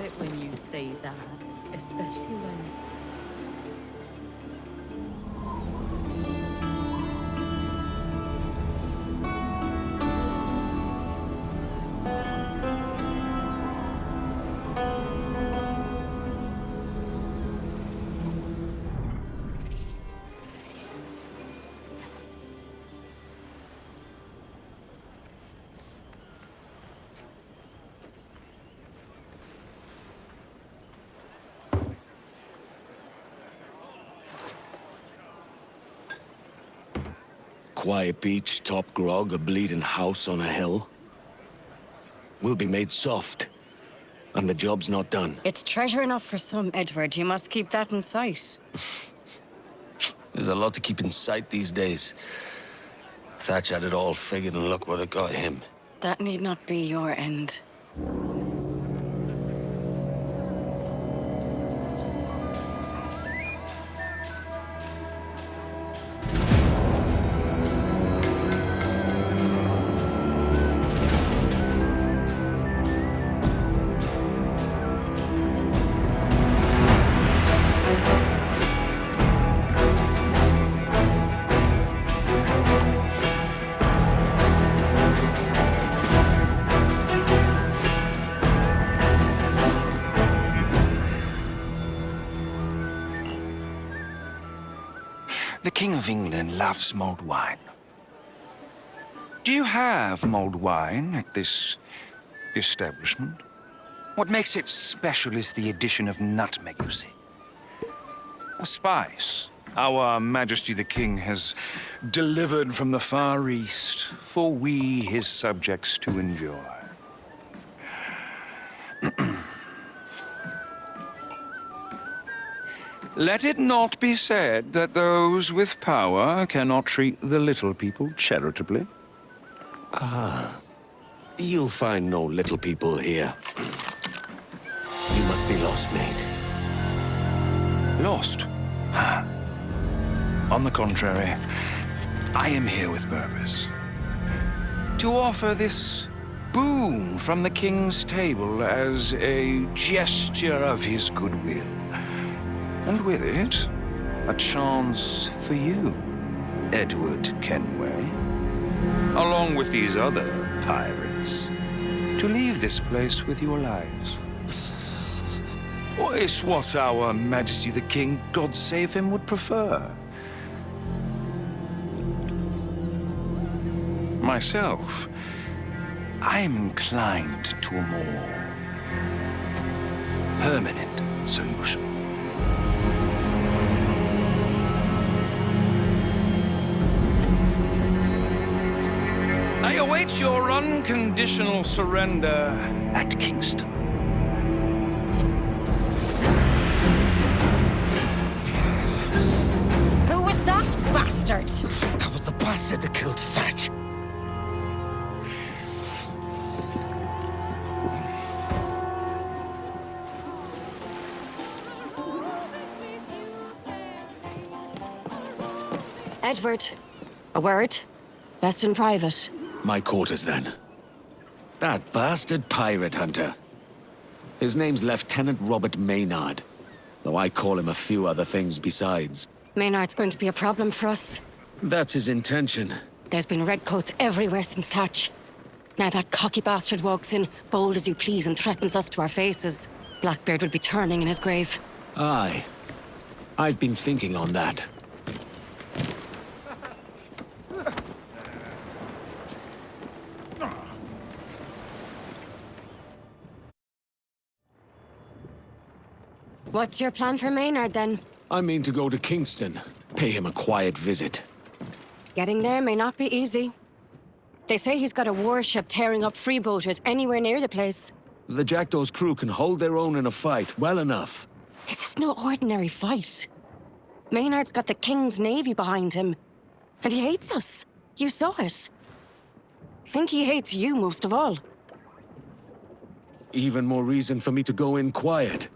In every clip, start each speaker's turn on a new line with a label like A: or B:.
A: it when you say that, especially when it's...
B: Quiet beach, top grog, a bleeding house on a hill. We'll be made soft. And the job's not done.
C: It's treasure enough for some, Edward. You must keep that in sight.
B: There's a lot to keep in sight these days. Thatch had it all figured and look what it got him.
C: That need not be your end.
D: The King of England loves mulled wine. Do you have mulled wine at this establishment? What makes it special is the addition of nutmeg, you see. A spice our Majesty the King has delivered from the Far East for we, his subjects, to enjoy. Let it not be said that those with power cannot treat the little people charitably.
B: You'll find no little people here. You must be lost, mate.
D: Lost? On the contrary, I am here with purpose. To offer this boon from the King's table as a gesture of his goodwill. And with it, a chance for you, Edward Kenway, along with these other pirates, to leave this place with your lives. Or is what our Majesty the King, God save him, would prefer. Myself, I'm inclined to a more permanent solution. I await your unconditional surrender at Kingston.
C: Who was that bastard?
B: That was the bastard that killed Thatch.
C: Edward, a word. Best in private.
B: My quarters, then. That bastard pirate hunter. His name's Lieutenant Robert Maynard, though I call him a few other things besides.
C: Maynard's going to be a problem for us.
B: That's his intention.
C: There's been redcoats everywhere since Thatch. Now that cocky bastard walks in, bold as you please, and threatens us to our faces. Blackbeard would be turning in his grave.
B: Aye. I've been thinking on that.
C: What's your plan for Maynard, then?
B: I mean to go to Kingston, pay him a quiet visit.
C: Getting there may not be easy. They say he's got a warship tearing up freeboaters anywhere near the place.
B: The Jackdaw's crew can hold their own in a fight well enough.
C: This is no ordinary fight. Maynard's got the King's Navy behind him. And he hates us. You saw it. I think he hates you most of all.
B: Even more reason for me to go in quiet.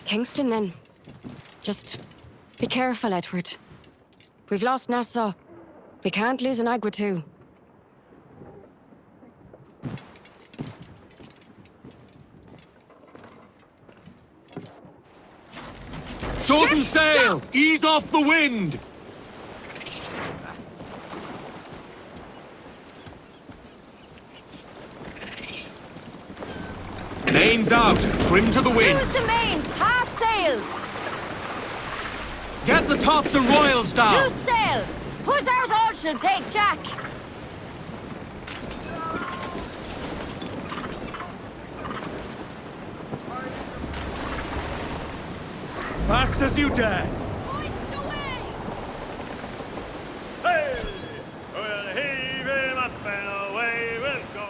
C: Kingston, then. Just be careful, Edward. We've lost Nassau. We can't lose an Agua too.
B: Shorten sail! Ease off the wind! Mains out! Trim to the wind!
C: Use the mains! Half sails!
B: Get the tops and royals down!
C: Use sail! Put out all she'll take, Jack!
B: Fast as you dare!
C: Hoist away!
E: Hey! We'll heave him up and away we'll go.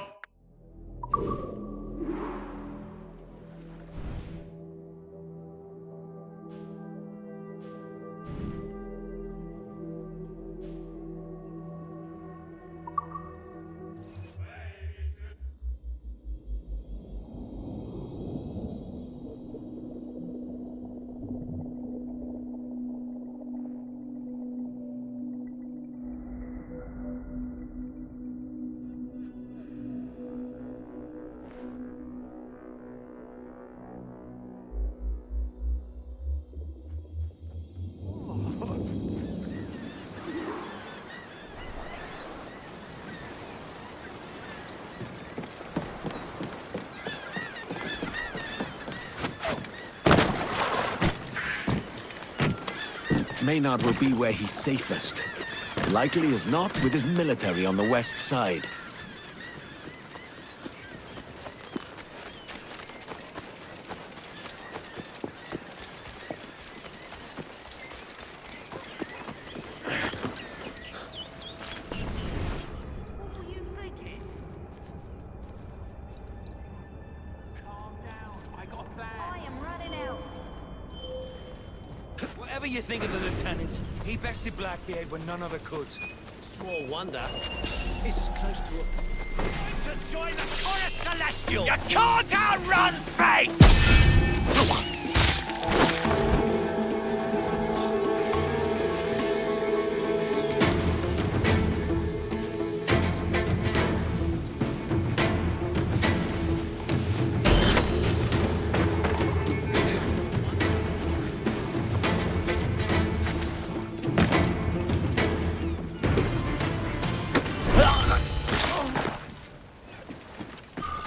B: Maynard will be where he's safest. Likely as not with his military on the west side.
F: Whatever you think of the lieutenant, he bested Blackbeard when none other could.
E: Small wonder. This is close to a...
F: To join the chorus celestial! You can't outrun fate!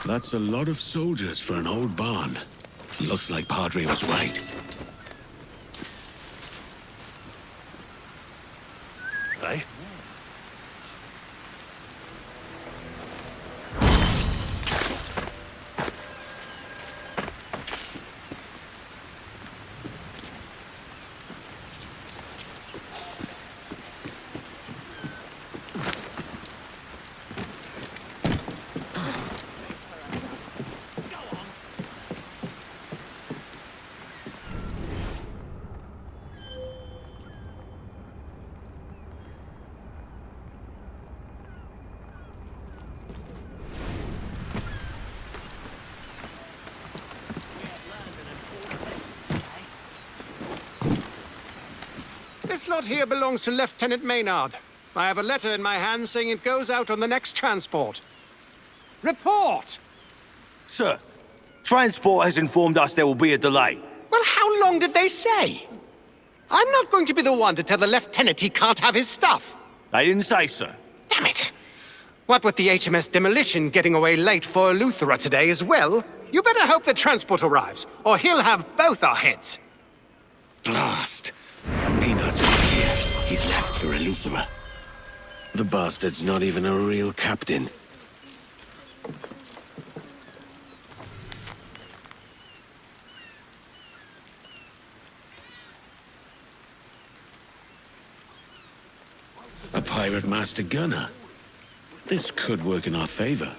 B: That's a lot of soldiers for an old barn. Looks like Padre was right.
E: Hey?
G: This lot here belongs to Lieutenant Maynard. I have a letter in my hand saying it goes out on the next transport. Report!
H: Sir, transport has informed us there will be a delay.
G: Well, how long did they say? I'm not going to be the one to tell the lieutenant he can't have his stuff.
H: They didn't say, sir.
G: Damn it! What with the HMS Demolition getting away late for Eleuthera today as well, you better hope the transport arrives, or he'll have both our heads.
B: Blast! Maynard's not here. He's left for Eleuthera. The bastard's not even a real captain. A pirate master gunner. This could work in our favor.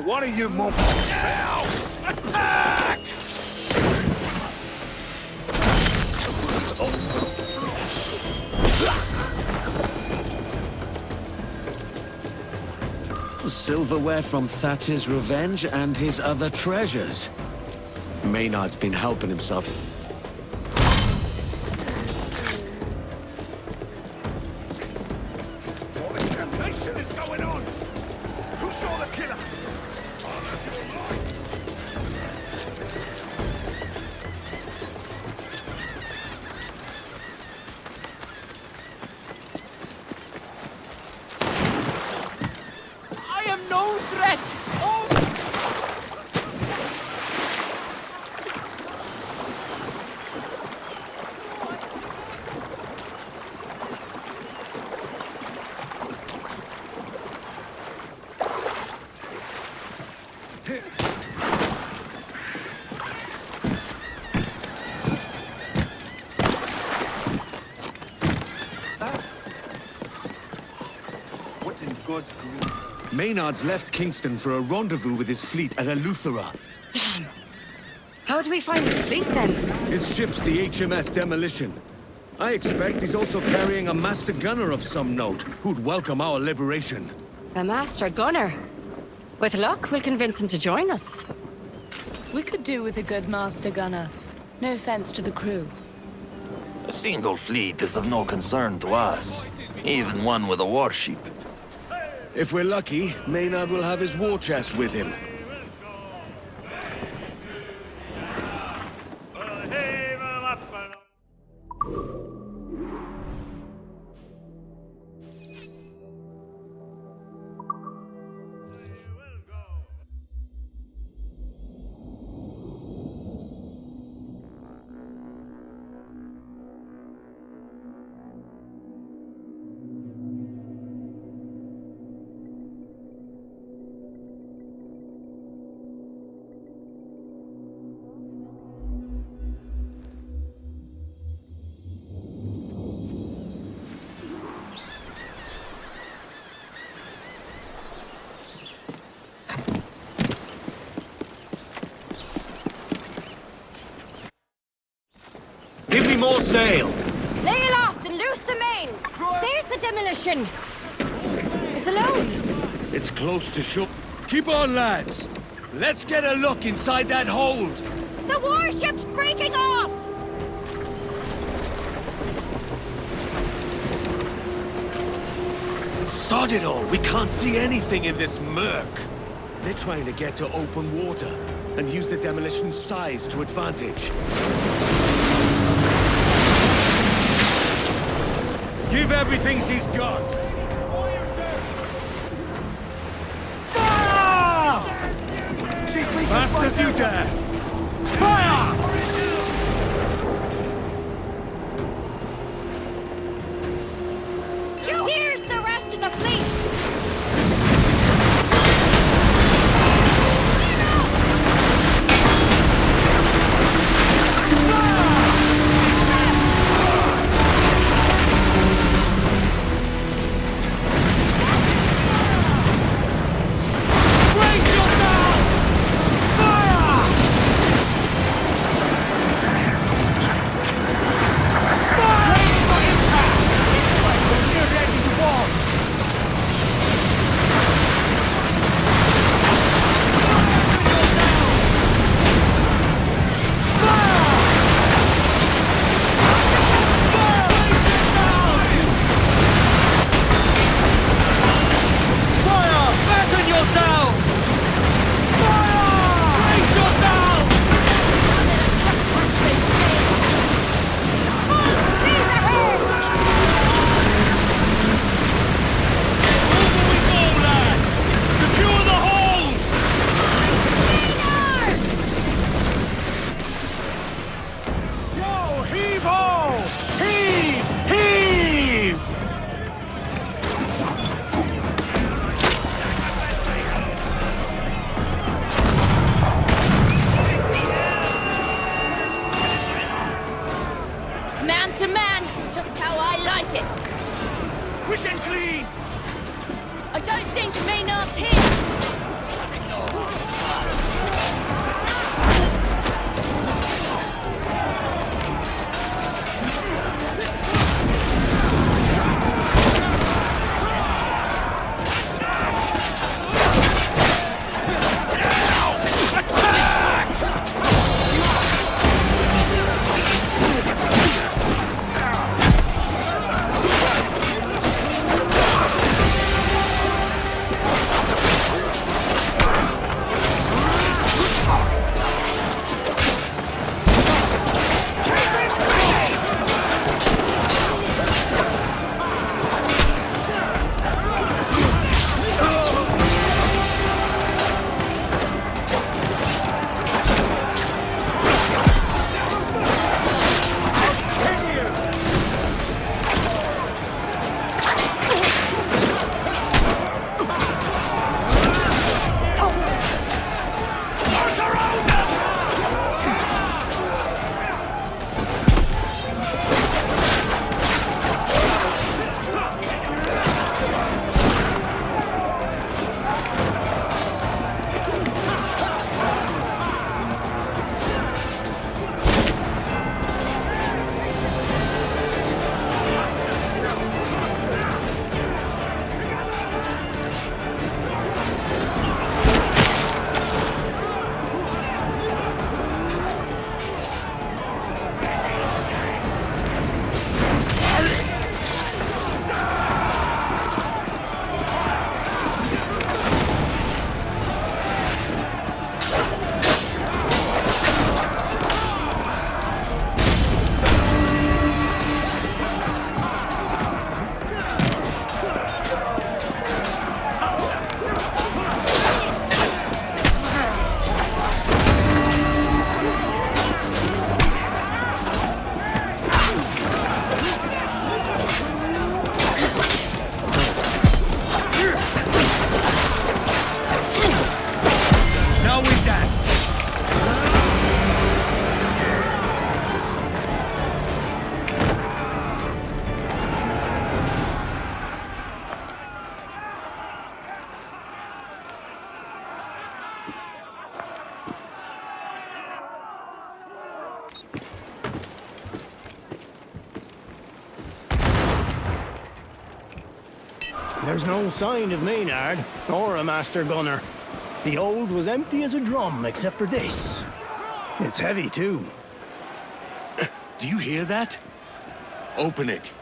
H: One of you more. Now! Attack!
B: Silverware from Thatcher's revenge and his other treasures. Maynard's been helping himself.
H: What incantation is going on? Who saw the killer?
F: I am no threat! Oh!
H: What in God's green?
B: Maynard's left Kingston for a rendezvous with his fleet at Eleuthera.
C: Damn. How do we find his fleet, then?
B: His ship's the HMS Demolition. I expect he's also carrying a master gunner of some note, who'd welcome our liberation.
C: A master gunner. With luck, we'll convince him to join us.
A: We could do with a good master gunner. No offense to the crew.
I: A single fleet is of no concern to us, even one with a warship.
B: If we're lucky, Maynard will have his war chest with him. Give me more sail!
C: Lay aloft and loose the mains! There's the demolition! It's alone!
B: It's close to shore. Keep on, lads! Let's get a look inside that hold!
C: The warship's breaking off!
B: Sod it all! We can't see anything in this murk! They're trying to get to open water and use the demolition's size to advantage. Give everything she's got! Fire!
F: She's weak
B: Fast as you dare!
F: Fire!
C: Here's the rest of the fleet!
F: Quick and clean!
A: I don't think Maynard's here!
E: There's no sign of Maynard, or a master gunner. The hold was empty as a drum, except for this. It's heavy, too.
B: Do you hear that? Open it.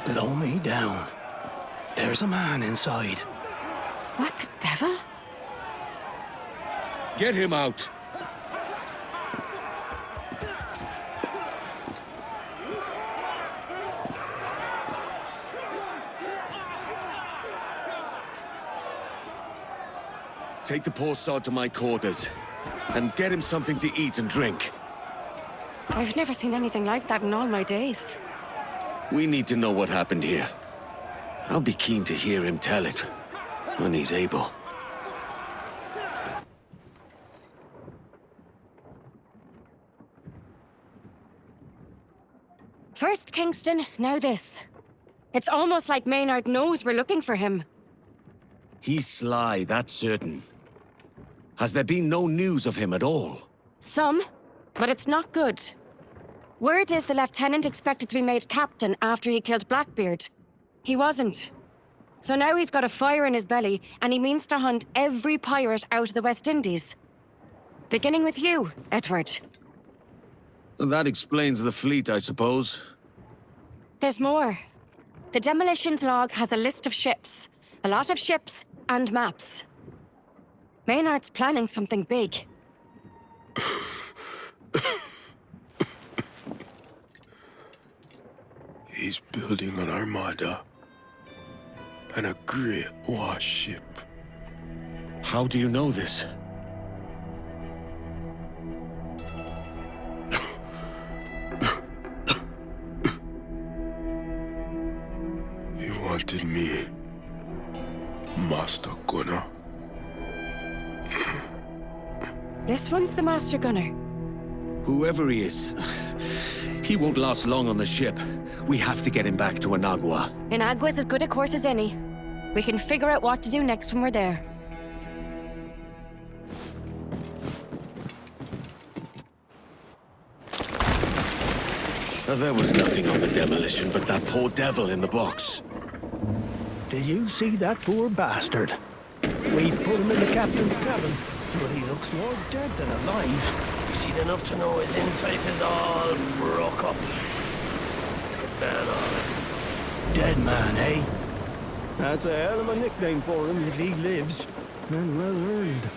E: Blow me down. There's a man inside.
C: What the devil?
B: Get him out. Take the poor sod to my quarters, and get him something to eat and drink.
C: I've never seen anything like that in all my days.
B: We need to know what happened here. I'll be keen to hear him tell it, when he's able.
C: First Kingston, now this. It's almost like Maynard knows we're looking for him.
B: He's sly, that's certain. Has there been no news of him at all?
C: Some, but it's not good. Word is the lieutenant expected to be made captain after he killed Blackbeard. He wasn't. So now he's got a fire in his belly, and he means to hunt every pirate out of the West Indies. Beginning with you, Edward.
B: That explains the fleet, I suppose.
C: There's more. The demolitions log has a list of ships. A lot of ships and maps. Maynard's planning something big.
J: He's building an armada. And a great warship.
B: How do you know this?
J: He wanted me, Master Gunner.
C: This one's the master gunner.
B: Whoever he is, he won't last long on the ship. We have to get him back to Anagua.
C: Inagua's as good a course as any. We can figure out what to do next when we're there.
B: There was nothing on the demolition but that poor devil in the box.
E: Did you see that poor bastard? We've put him in the captain's cabin, but he looks more dead than alive. You've seen enough to know his insides is all broke up. Dead man, all right. Dead man, eh? That's a hell of a nickname for him if he lives. And well earned.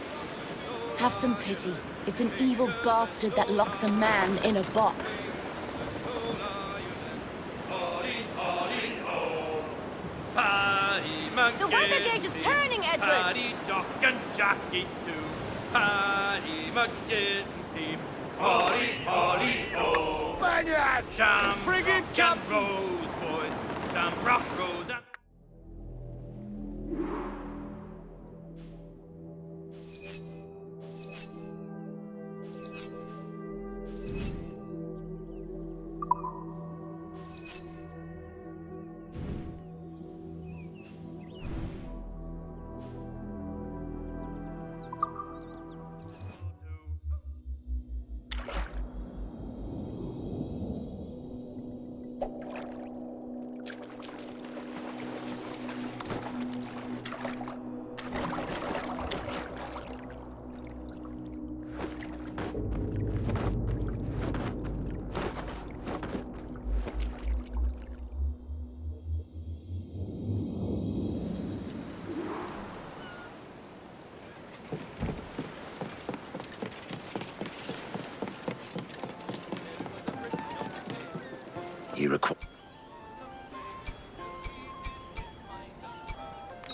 A: Have some pity. It's an evil bastard that locks a man in a box.
K: The weather gauge is turning, Edward!
E: Paddy, Jock and Jackie too. Paddy, McGinn team. Holly, Holly, oh. Spaniard! Shamrock and Rose, boys. Shamrock, Rose and...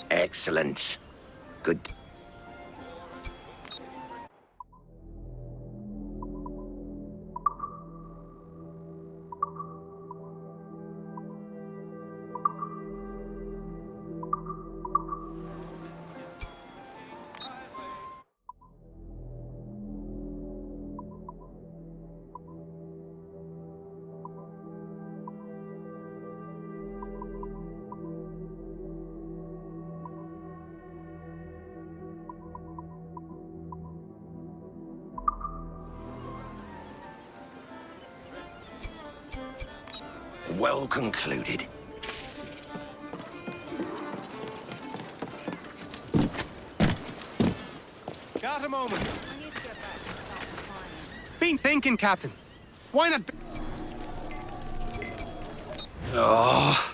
L: Excellent. Good. well concluded.
G: Got a moment. Been thinking, Captain. Why not...
D: Oh.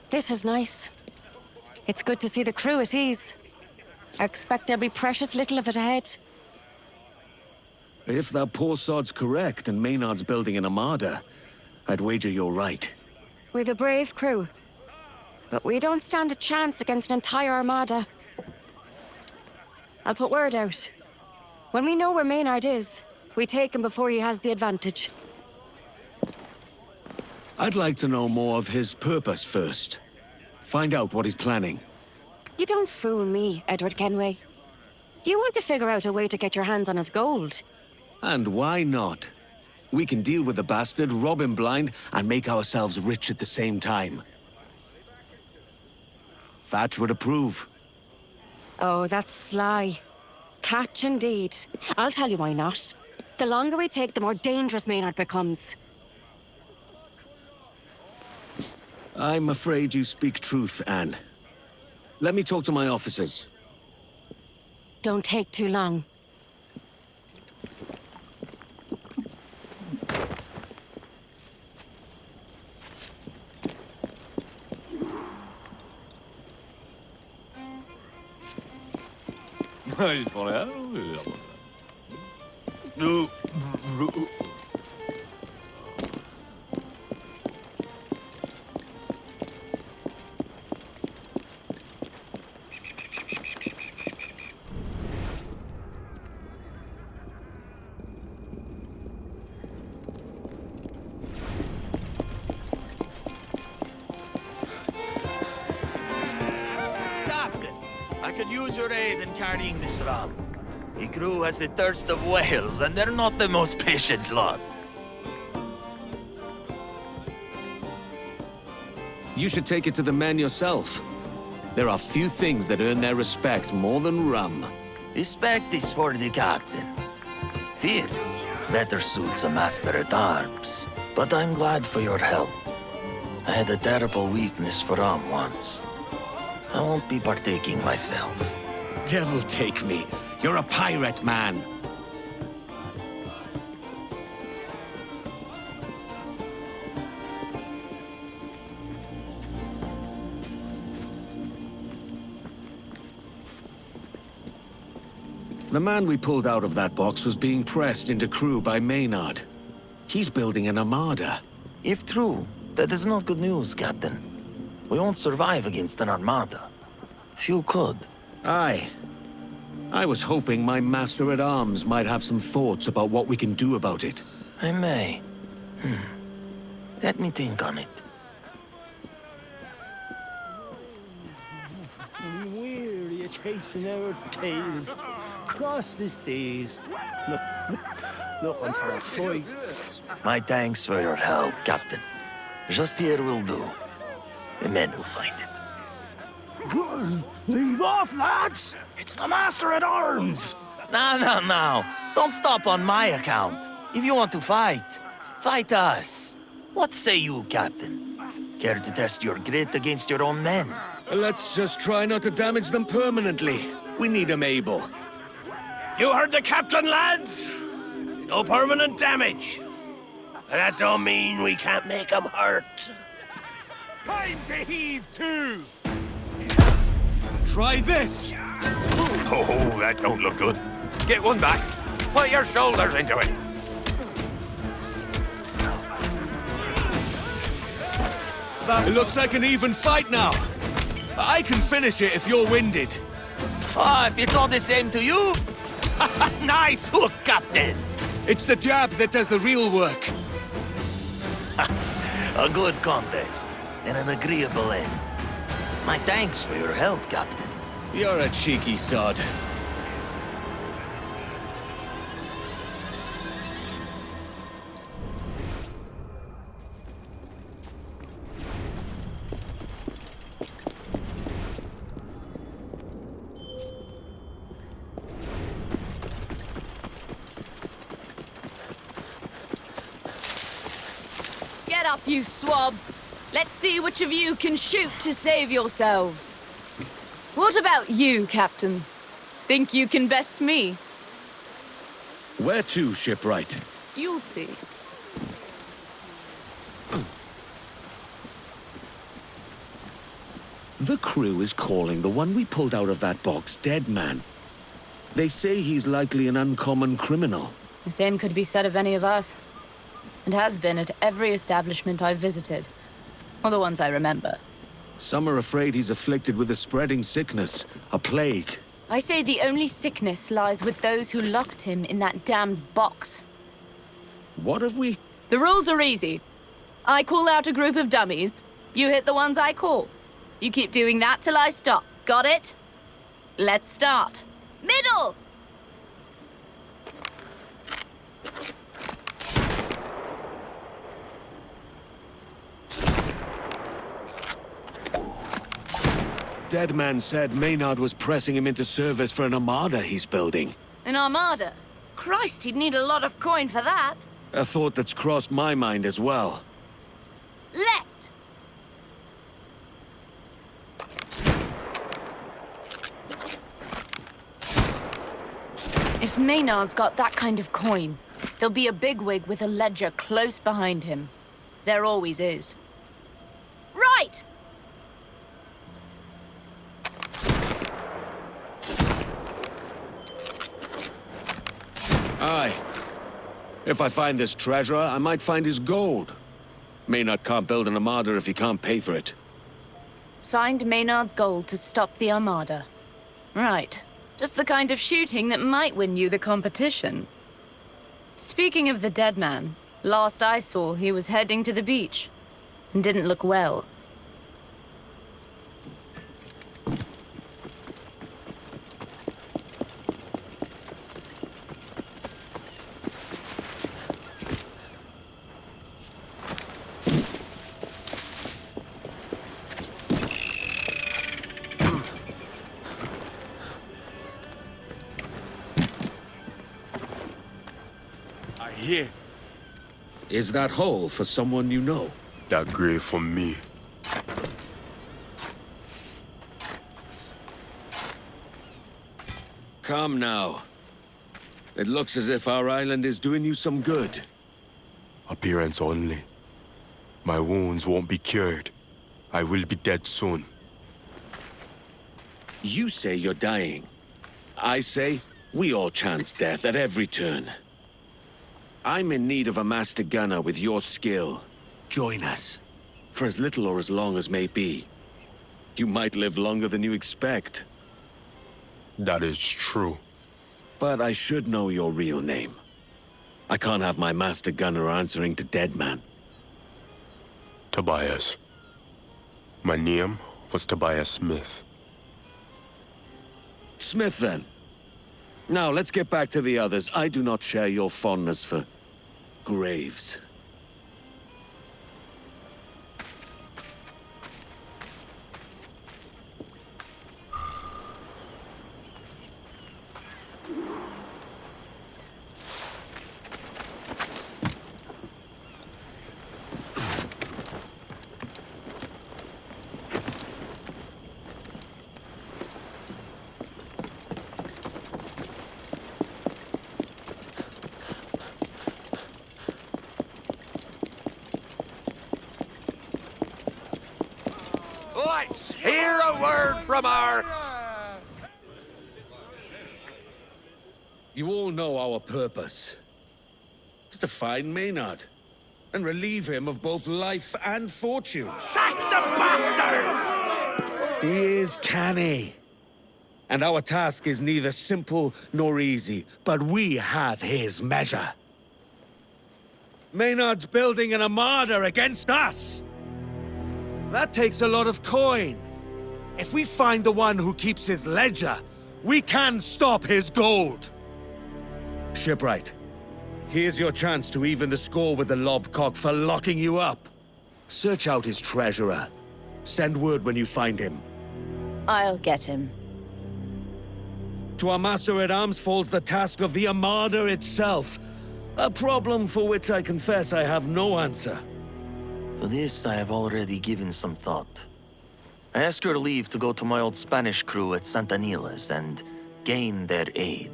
C: This is nice. It's good to see the crew at ease. I expect there'll be precious little of it ahead.
B: If that poor sod's correct and Maynard's building an armada, I'd wager you're right.
C: We've a brave crew. But we don't stand a chance against an entire armada. I'll put word out. When we know where Maynard is, we take him before he has the advantage.
B: I'd like to know more of his purpose first. Find out what he's planning.
C: You don't fool me, Edward Kenway. You want to figure out a way to get your hands on his gold.
B: And why not? We can deal with the bastard, rob him blind, and make ourselves rich at the same time. Thatch would approve.
C: Oh, that's sly. Catch indeed. I'll tell you why not. The longer we take, the more dangerous Maynard becomes.
B: I'm afraid you speak truth, Anne. Let me talk to my officers.
C: Don't take too long.
I: I could use your aid in carrying this ram. The crew has the thirst of whales, and they're not the most patient lot.
B: You should take it to the men yourself. There are few things that earn their respect more than rum.
I: Respect is for the captain. Fear better suits a master-at-arms. But I'm glad for your help. I had a terrible weakness for rum once. I won't be partaking myself.
B: Devil take me. You're a pirate, man. The man we pulled out of that box was being pressed into crew by Maynard. He's building an armada.
I: If true, that is not good news, Captain. We won't survive against an armada. Few could.
B: Aye. I was hoping my master-at-arms might have some thoughts about what we can do about it.
I: I may. Let me think on it.
E: Weary of chasing our tails across the seas. Looking for a fight.
I: My thanks for your help, Captain. Just here will do. The men will find it.
E: Leave off, lads! It's the Master-at-Arms!
I: No. Don't stop on my account. If you want to fight, fight us. What say you, Captain? Care to test your grit against your own men?
B: Let's just try not to damage them permanently. We need them able.
E: You heard the captain, lads? No permanent damage. That don't mean we can't make them hurt. Time to heave to!
B: Try this!
D: Oh, that don't look good. Get one back. Put your shoulders into it.
B: It looks like an even fight now. I can finish it if you're winded.
I: Ah, if it's all the same to you. Nice hook, Captain.
B: It's the jab that does the real work.
I: A good contest and an agreeable end. My thanks for your help, Captain.
B: You're a cheeky sod.
K: Get up, you swabs. Let's see which of you can shoot to save yourselves. What about you, Captain? Think you can best me?
B: Where to, shipwright?
K: You'll see.
B: The crew is calling the one we pulled out of that box dead man. They say he's likely an uncommon criminal.
A: The same could be said of any of us. And has been at every establishment I've visited. Or the ones I remember.
B: Some are afraid he's afflicted with a spreading sickness, a plague.
A: I say the only sickness lies with those who locked him in that damned box.
B: What have we?
K: The rules are easy. I call out a group of dummies. You hit the ones I call. You keep doing that till I stop. Got it? Let's start. Middle!
B: Dead man said Maynard was pressing him into service for an armada he's building.
K: An armada? Christ, he'd need a lot of coin for that.
B: A thought that's crossed my mind as well.
K: Left!
A: If Maynard's got that kind of coin, there'll be a bigwig with a ledger close behind him. There always is.
K: Right!
B: Aye. If I find this treasure, I might find his gold. Maynard can't build an armada if he can't pay for it.
A: Find Maynard's gold to stop the armada. Right. Just the kind of shooting that might win you the competition. Speaking of the dead man, last I saw he was heading to the beach. And didn't look well.
B: Here. Is that hole for someone you know?
J: That grave for me.
B: Come now. It looks as if our island is doing you some good.
J: Appearance only. My wounds won't be cured. I will be dead soon.
B: You say you're dying. I say we all chance death at every turn. I'm in need of a master gunner with your skill. Join us. For as little or as long as may be. You might live longer than you expect.
J: That is true.
B: But I should know your real name. I can't have my master gunner answering to dead man.
J: Tobias. My name was Tobias Smith.
B: Smith, then. Now, let's get back to the others. I do not share your fondness for graves.
D: Let's hear a word from our...
B: You all know our purpose. It's to find Maynard and relieve him of both life and fortune.
H: Sack the bastard!
B: He is canny. And our task is neither simple nor easy, but we have his measure. Maynard's building an armada against us. That takes a lot of coin. If we find the one who keeps his ledger, we can stop his gold. Shipwright, here's your chance to even the score with the lobcock for locking you up. Search out his treasurer. Send word when you find him.
A: I'll get him.
B: To our master-at-arms falls the task of the armada itself. A problem for which I confess I have no answer.
I: For this, I have already given some thought. I ask your leave to go to my old Spanish crew at Santanila's and gain their aid.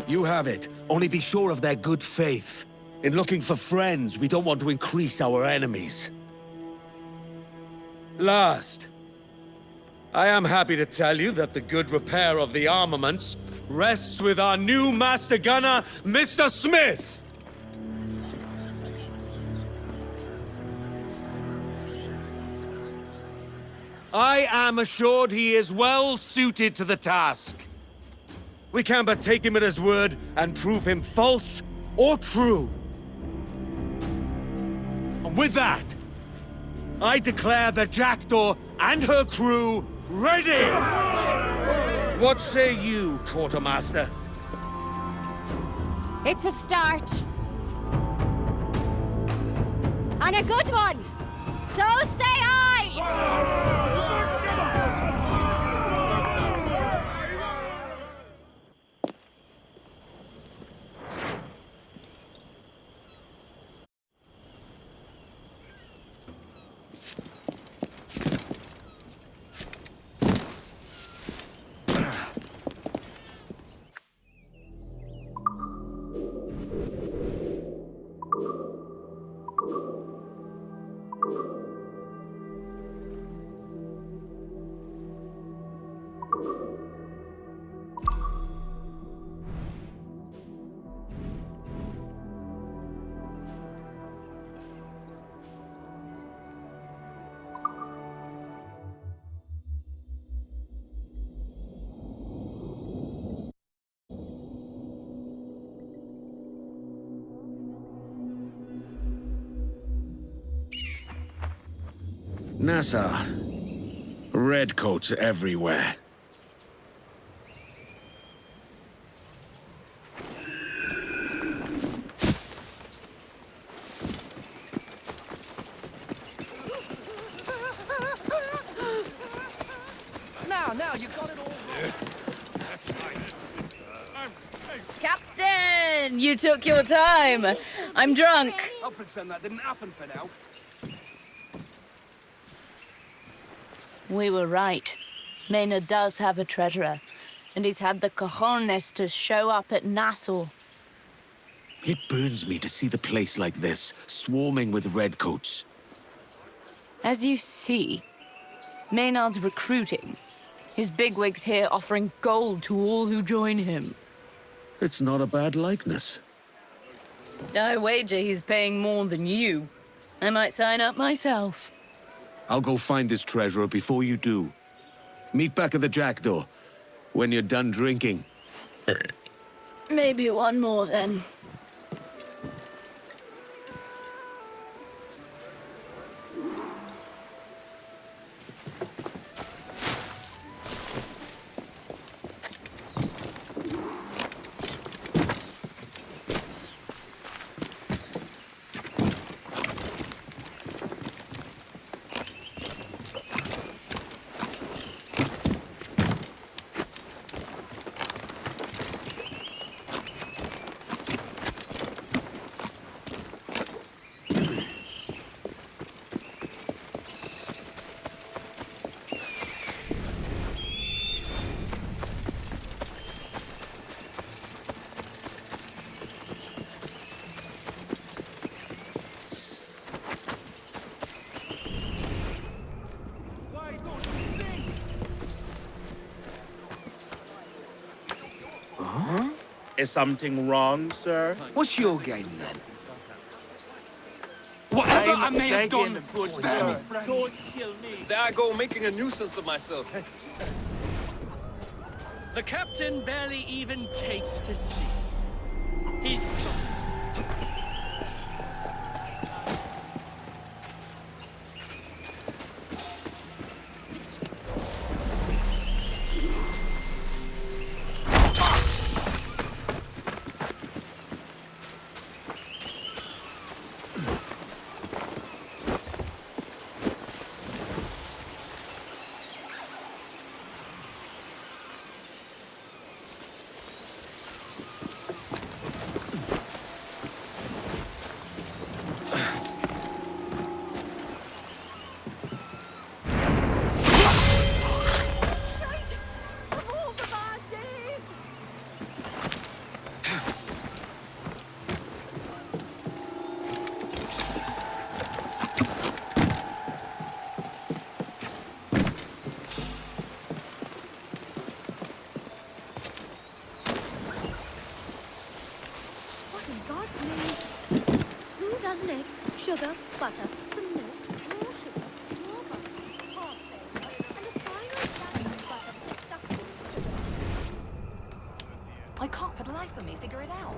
B: You have it. Only be sure of their good faith. In looking for friends, we don't want to increase our enemies. Last, I am happy to tell you that the good repair of the armaments rests with our new master gunner, Mr. Smith! I am assured he is well suited to the task. We can but take him at his word and prove him false or true. And with that, I declare the Jackdaw and her crew ready! What say you, Quartermaster?
C: It's a start. And a good one! So say I!
B: Nassau. Redcoats everywhere.
F: Now, you got it all wrong.
K: Captain, you took your time. I'm drunk.
F: I'll pretend that didn't happen for now.
K: We were right. Maynard does have a treasurer, and he's had the cojones to show up at Nassau.
B: It burns me to see the place like this, swarming with redcoats.
K: As you see, Maynard's recruiting. His bigwigs here offering gold to all who join him.
B: It's not a bad likeness.
K: I wager he's paying more than you. I might sign up myself.
B: I'll go find this treasurer before you do. Meet back at the Jackdaw when you're done drinking.
K: Maybe one more, then.
M: Is something wrong, sir?
D: What's your game, then?
F: Whatever I may have done,
M: Spare me. Don't kill me.
N: There I go, making a nuisance of myself.
O: The captain barely even takes to sea. He's...
P: Sugar, butter, some milk, more sugar, more butter, half salt, and a final dash of butter stuck in sugar.
Q: I can't for the life of me figure it out.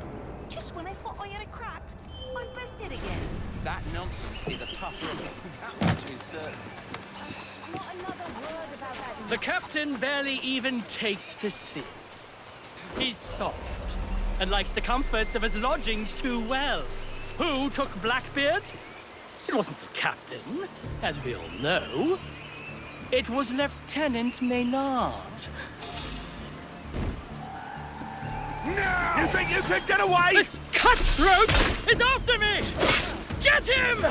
Q: Just when I thought I had it cracked, I'm bested again.
F: That nonsense is a tough look. That much is certain.
Q: Not another word about that.
O: The captain barely even takes to sea. He's soft and likes the comforts of his lodgings too well. Who took Blackbeard? It wasn't the captain, as we all know. It was Lieutenant Maynard.
H: No! You think you could get away?
O: This cutthroat is after me! Get him!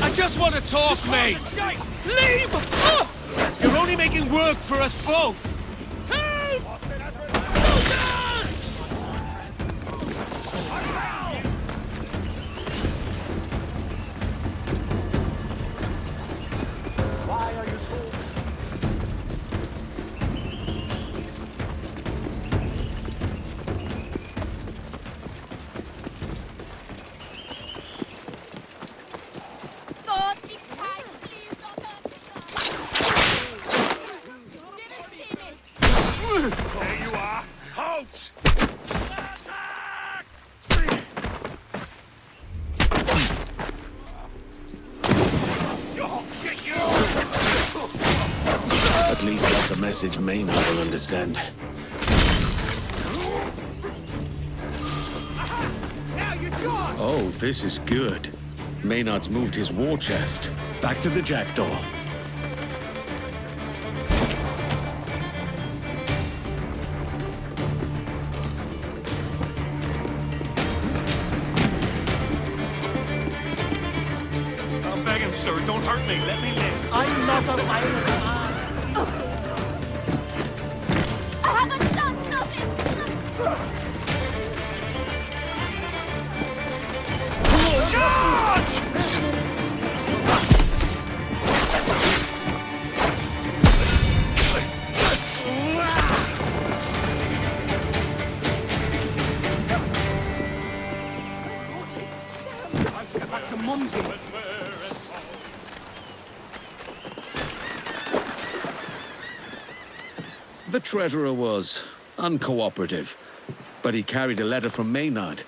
B: I just want to talk, mate!
O: Leave! Oh!
B: You're only making work for us both!
O: Help!
H: Why are you so...
P: God, be kind, please don't hurt me.
H: There you are! Halt!
B: At least that's a message Maynard will understand. Oh, this is good. Maynard's moved his war chest. Back to the jackdaw.
H: I'm begging, sir, don't hurt me. Let me live.
O: I'm not a violent man.
P: I have a son, stop him!
H: Charge!
F: Let's get back to Mumsy.
B: The treasurer was uncooperative, but he carried a letter from Maynard.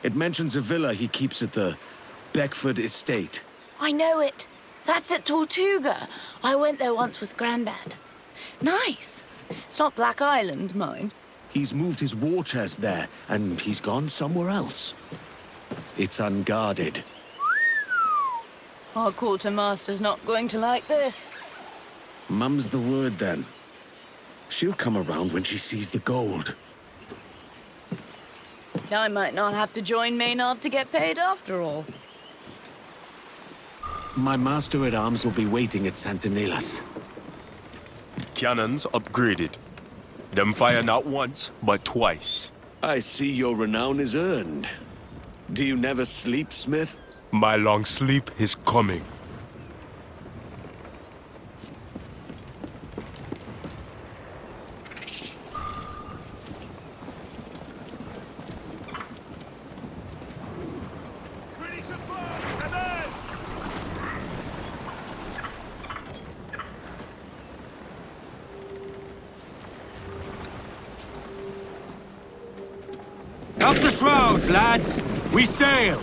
B: It mentions a villa he keeps at the Beckford Estate.
K: I know it. That's at Tortuga. I went there once with Grandad. Nice. It's not Black Island, mind.
B: He's moved his war chest there, and he's gone somewhere else. It's unguarded.
K: Our quartermaster's not going to like this.
B: Mum's the word, then. She'll come around when she sees the gold.
K: I might not have to join Maynard to get paid after all.
B: My master-at-arms will be waiting at Santinelas.
J: Cannons upgraded. Them fire not once, but twice.
B: I see your renown is earned. Do you never sleep, Smith?
J: My long sleep is coming.
B: Up the shrouds, lads! We sail!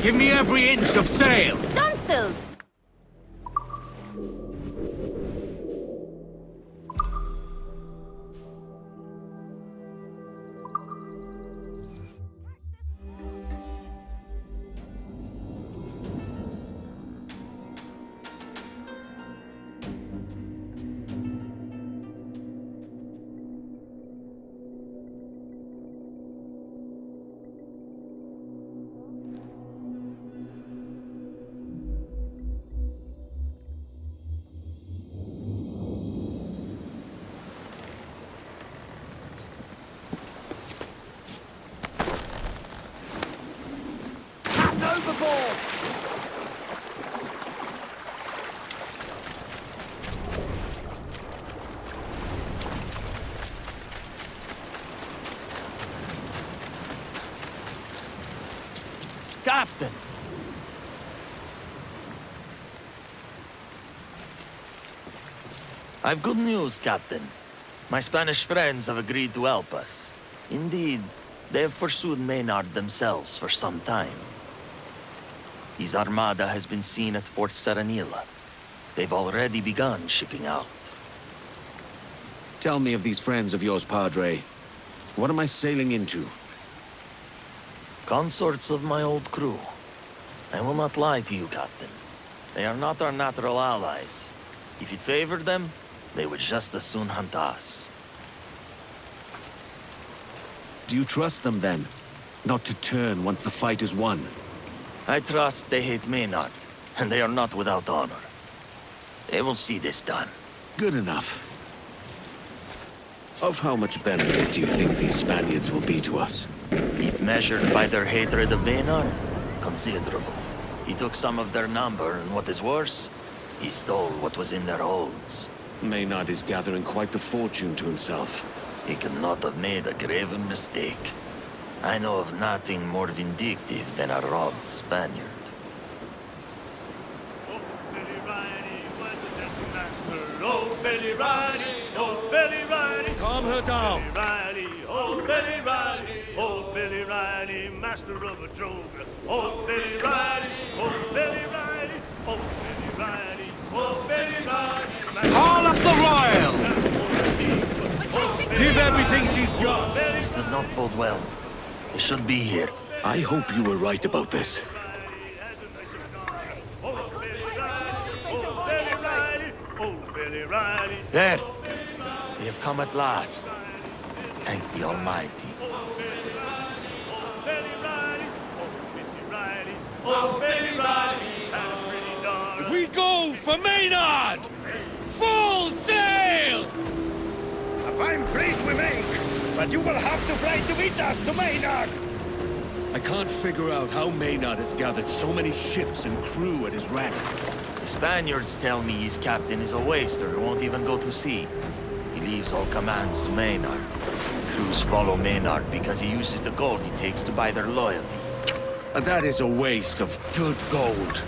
B: Give me every inch of sail!
K: Stunsails!
I: Captain! I've good news, Captain. My Spanish friends have agreed to help us. Indeed, they have pursued Maynard themselves for some time. His armada has been seen at Fort Serenilla. They've already begun shipping out.
B: Tell me of these friends of yours, Padre. What am I sailing into?
I: Consorts of my old crew. I will not lie to you, Captain. They are not our natural allies. If it favored them, they would just as soon hunt us.
B: Do you trust them, then? Not to turn once the fight is won?
I: I trust they hate Maynard, and they are not without honor. They will see this done.
B: Good enough. Of how much benefit do you think these Spaniards will be to us?
I: If measured by their hatred of Maynard, considerable. He took some of their number, and what is worse, he stole what was in their holds.
B: Maynard is gathering quite the fortune to himself.
I: He cannot have made a graven mistake. I know of nothing more vindictive than a robbed Spaniard.
M: Oh, Billy Riley, oh, Billy Riley.
B: Calm her down.
M: Billy Riley, oh, Billy Riley, oh, Billy Riley, master of a drogue. Oh, Billy Riley, oh, Billy Riley, oh, Billy Riley, oh, Billy Riley.
B: Haul up the royals! Give everything she's got!
I: This does not bode well. They should be here.
B: I hope you were right about this.
I: There! We have come at last. Thank the Almighty.
B: We go for Maynard! Full sail!
M: A fine fleet we make, but you will have to fly to meet us to Maynard!
B: I can't figure out how Maynard has gathered so many ships and crew at his rank.
I: The Spaniards tell me his captain is a waster who won't even go to sea. He leaves all commands to Maynard. Crews follow Maynard because he uses the gold he takes to buy their loyalty.
B: And that is a waste of good gold.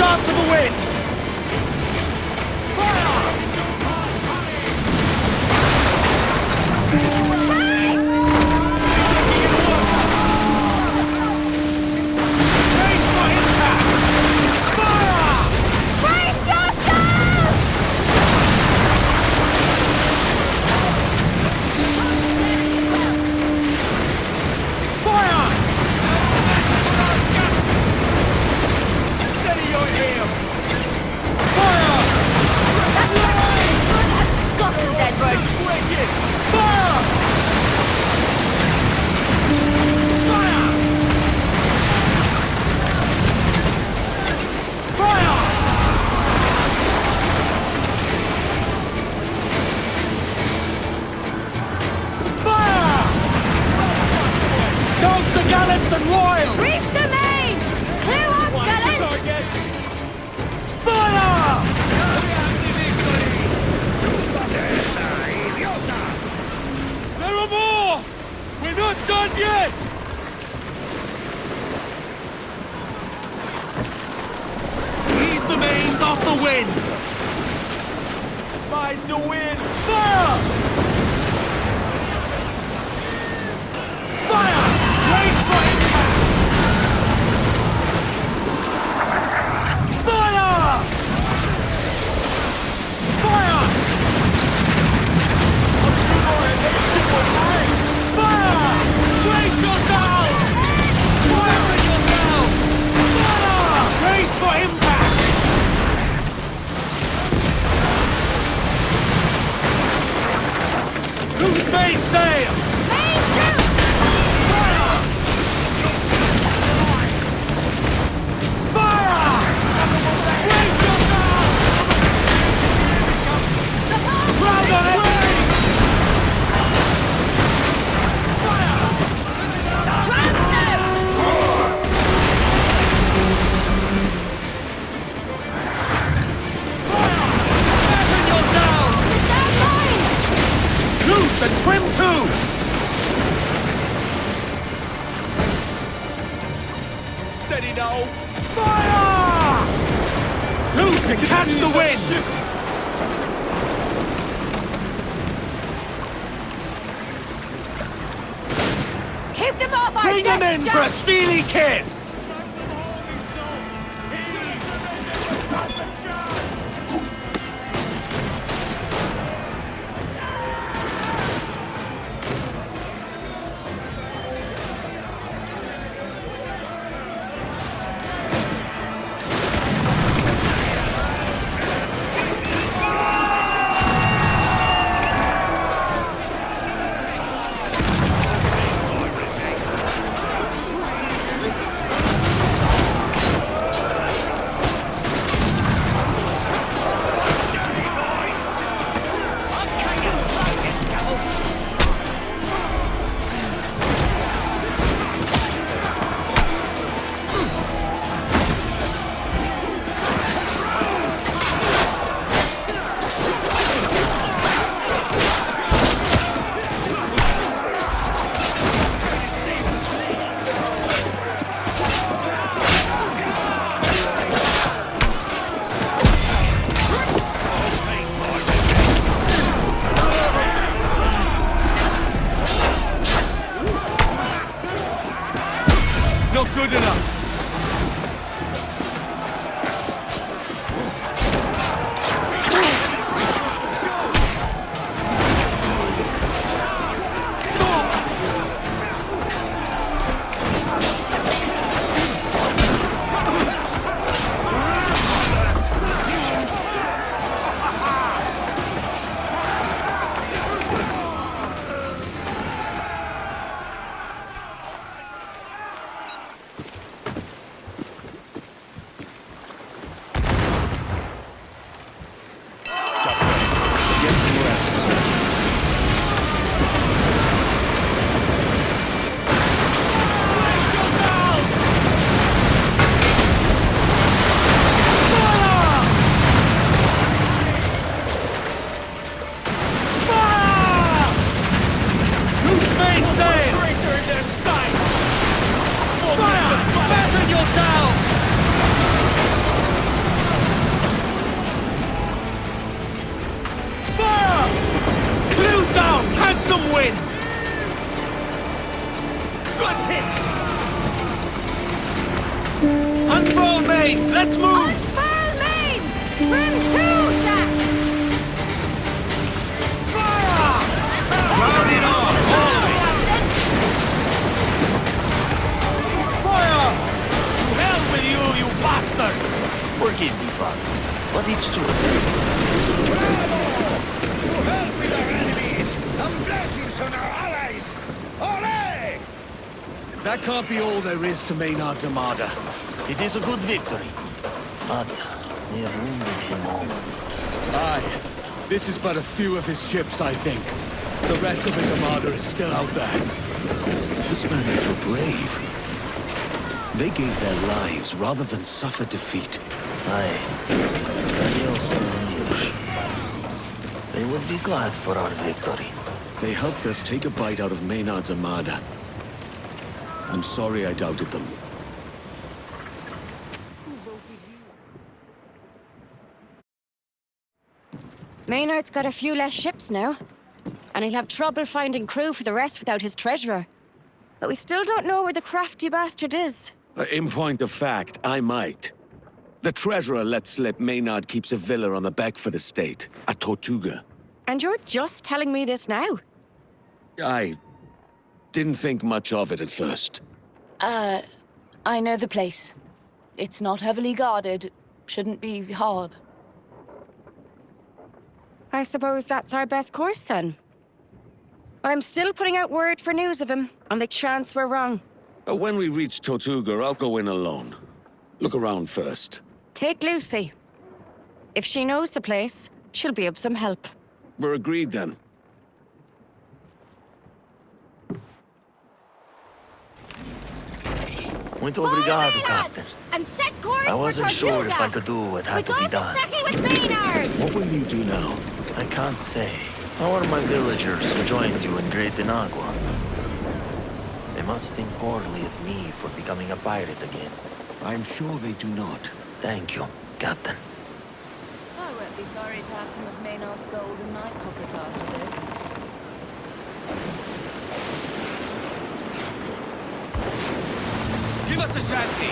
F: on to the wind! Gallants and royals!
K: Reef the mains! Clear up, gallants!
F: Fire! There are more! We're not done yet! Ease the mains off the wind! Mind the wind! Fire! Fire! Brace for impact! Fire! Fire! Fire! Brace yourselves! Fire yourselves! Fire! Brace for impact! Loose main sails!
K: Main loose!
F: And trim too! Steady now! Fire! Loose and catch the wind!
K: Keep them off our
F: Bring them in
K: decks,
F: for a
K: Jack!
F: steely kiss!
B: mains! Let's move!
C: Unfurl mains! Trim to, Jack!
B: Round it off! All of it!
H: Fire! To hell with you, you bastards!
I: Forgive me, Father, but it's true.
R: To help with our enemies and blessings on our allies! Ole!
B: That can't be all there is to Maynard's armada.
I: It is a good victory, but we have wounded him all.
B: Aye. This is but a few of his ships, I think. The rest of his armada is still out there. The Spaniards were brave. They gave their lives rather than suffer defeat.
I: Aye. Adios, mis amigos. They would be glad for our victory.
B: They helped us take a bite out of Maynard's armada. I'm sorry I doubted them.
C: Maynard's got a few less ships now, and he'll have trouble finding crew for the rest without his treasurer. But we still don't know where the crafty bastard is.
B: In point of fact, I might. The treasurer let slip Maynard keeps a villa on the Beckford estate, at Tortuga.
C: And you're just telling me this now?
B: I didn't think much of it at first.
K: I know the place. It's not heavily guarded. Shouldn't be hard.
C: I suppose that's our best course, then. But I'm still putting out word for news of him, on the chance we're wrong.
B: When we reach Tortuga, I'll go in alone. Look around first.
C: Take Lucy. If she knows the place, she'll be of some help.
B: We're agreed, then.
I: Muito obrigado, Captain.
C: And set course
I: I wasn't
C: for
I: sure
C: Tortuga.
I: if I could do what had to be done.
C: Settle with Maynard!
B: What will you do now?
I: I can't say. How are my villagers who joined you in Great Inagua? They must think poorly of me for becoming a pirate again.
B: I'm sure they do not.
I: Thank you, Captain.
K: I won't be sorry to have some of Maynard's gold in my pocket after this.
H: Give us a shanty!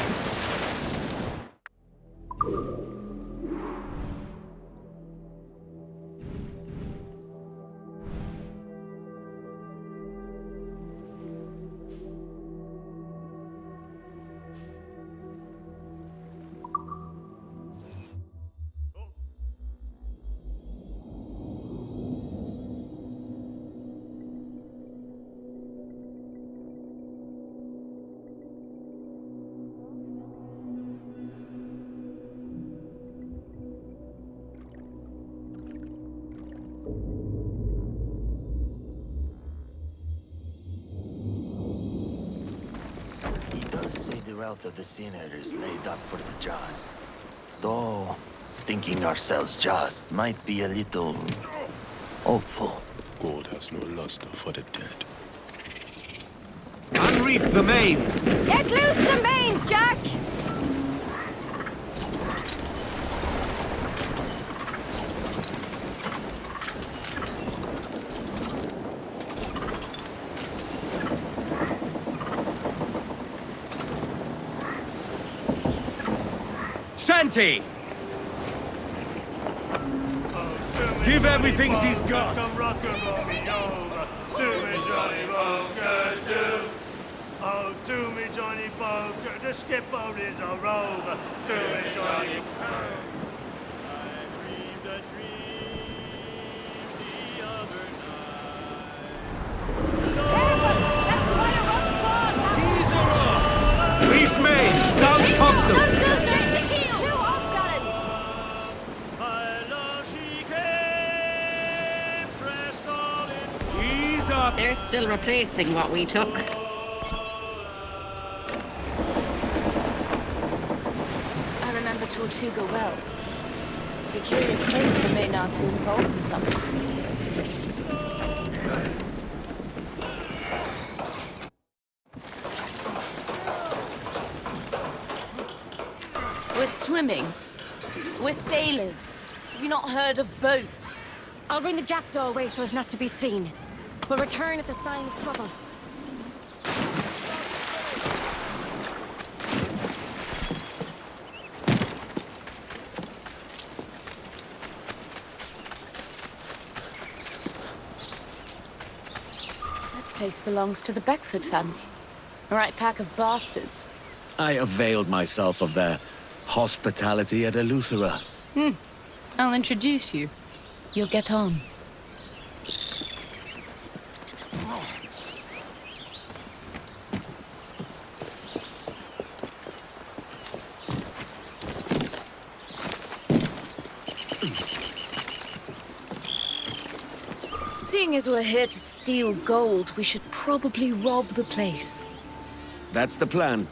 I: The wealth of the sinner is laid up for the just. Though, thinking ourselves just might be a little hopeful.
J: Gold has no luster for the dead.
G: Unreef the mains!
C: Let loose the mains, Jack!
H: Shanty! Give everything she's got!
M: Come rock and roll me over. To me, Johnny Poker, do. Oh, to me, Johnny Poker. The skipper is a rover. To me, Johnny Poker. I dreamed a dream the other night.
C: Careful! That's quite a rough squall,
H: These are us!
G: Reef mains! Down topsail!
C: They're still replacing what we took.
K: I remember Tortuga well. It's a curious place for Maynard to involve himself. We're swimming. We're sailors. Have you not heard of boats?
C: I'll bring the jackdaw away so as not to be seen. We'll return at the sign of trouble.
A: place belongs to the Beckford family. A right pack of bastards.
B: I availed myself of their hospitality at Eleuthera.
A: I'll introduce you. You'll get on. Seeing as we're here to steal gold, we should probably rob the place.
B: That's the plan.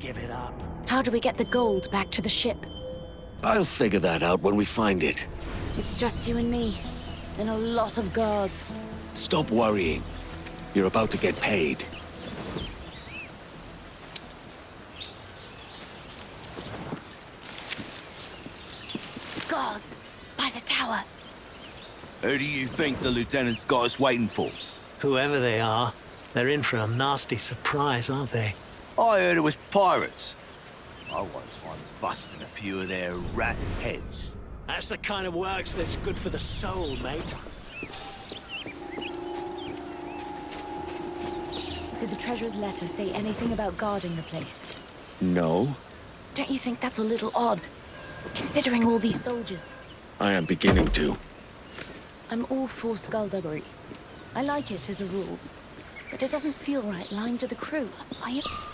E: Give it up.
A: How do we get the gold back to the ship?
B: I'll figure that out when we find it.
A: It's just you and me. And a lot of guards.
B: Stop worrying. You're about to get paid.
A: Guards! By the tower!
H: Who do you think the lieutenant's got us waiting for?
E: Whoever they are, they're in for a nasty surprise, aren't they?
H: I heard it was pirates. I once busted a few of their rat heads.
E: That's the kind of works that's good for the soul, mate.
A: Did the treasurer's letter say anything about guarding the place?
B: No,
A: Don't you think that's a little odd? Considering all these soldiers.
B: I am beginning to.
A: I'm all for skullduggery. I like it as a rule. But it doesn't feel right lying to the crew.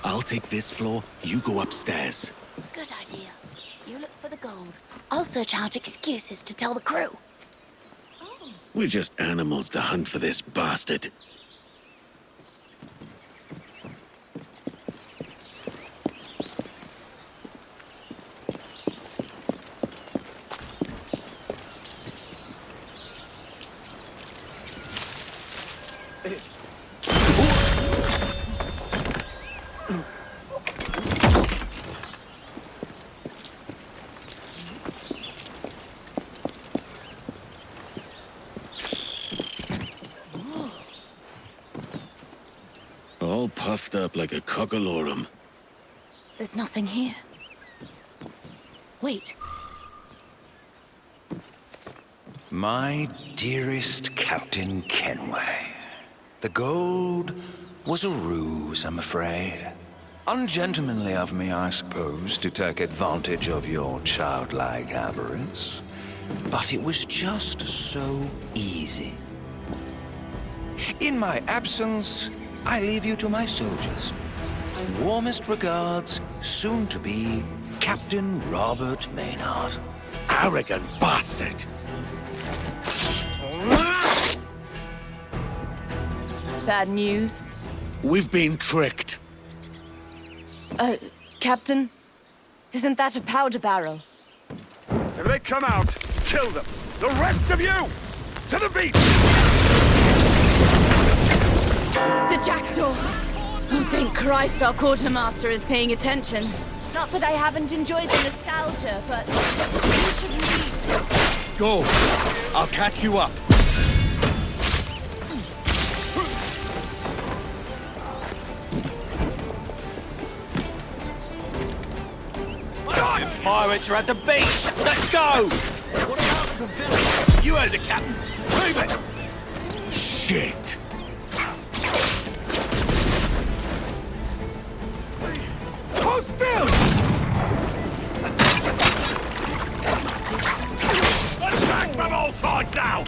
B: I'll take this floor, you go upstairs.
A: Good idea. You look for the gold. I'll search out excuses to tell the crew.
B: We're just animals to hunt for this bastard. All puffed up like a cockalorum.
A: There's nothing here. Wait.
D: My dearest Captain Kenway, the gold was a ruse, I'm afraid. Ungentlemanly of me, I suppose, to take advantage of your childlike avarice. But it was just so easy. In my absence, I leave you to my soldiers. Warmest regards, soon to be Captain Robert Maynard.
B: Arrogant bastard!
A: Bad news?
B: We've been tricked.
A: Captain? Isn't that a powder barrel?
M: If they come out, kill them. The rest of you, to the beach!
A: The jackdaw! Oh, thank Christ our quartermaster is paying attention. Not that I haven't enjoyed the nostalgia, but we should leave.
B: Go. I'll catch you up.
H: The pirates are at the beach! Let's go!
E: What about the village?
H: You heard the captain. Move it!
B: Shit!
M: Hold still! Attack from all sides now!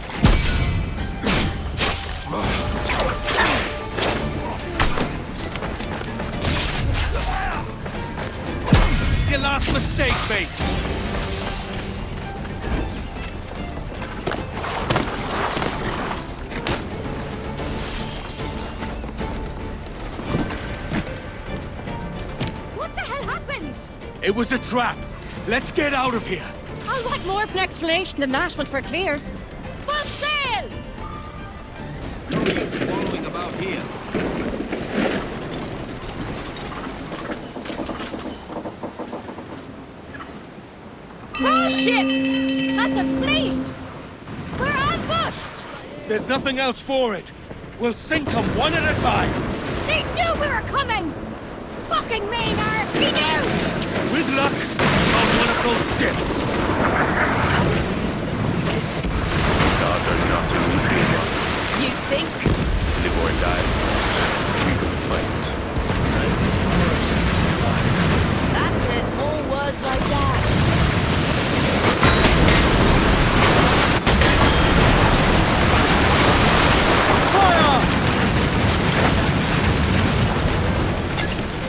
F: your last mistake, Bates.
C: What the hell happened?
B: It was a trap. Let's get out of here.
C: I'd like more of an explanation than that once we're clear. Full sail!
F: No use following about here.
C: More ships! That's a fleet! We're ambushed!
B: There's nothing else for it. We'll sink them one at a time.
C: They knew we were coming! Fucking Maynard, he knew!
B: With luck, on one of those ships.
J: Gods are not to be feared of.
K: You think?
J: Live or die, we can fight.
K: That's it. All words like that.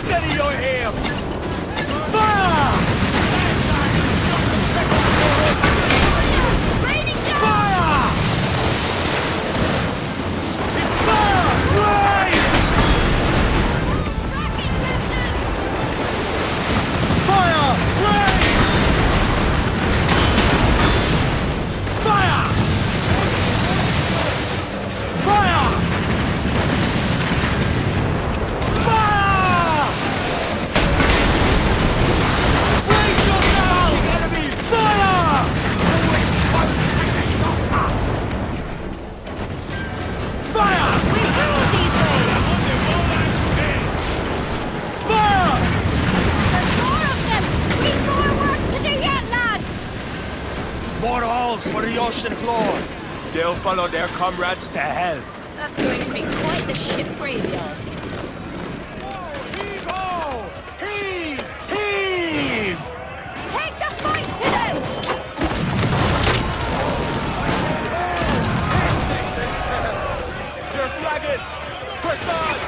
F: Steady your aim!
B: Fire!
C: Raining down!
B: Fire! Fire! Rain! Fire! Rain! Fire! Fire! Fire! Brace yourself! Enemy! Fire! Fire!
C: We rule these waves!
B: Fire!
C: There's more of them! We've more work to do yet, lads!
H: More hulls for the ocean floor. They'll follow their comrades to hell.
K: That's going to be quite the ship graveyard.
B: Heave ho! Heave! Heave!
C: Take the fight to them!
F: You're flagging! Press on!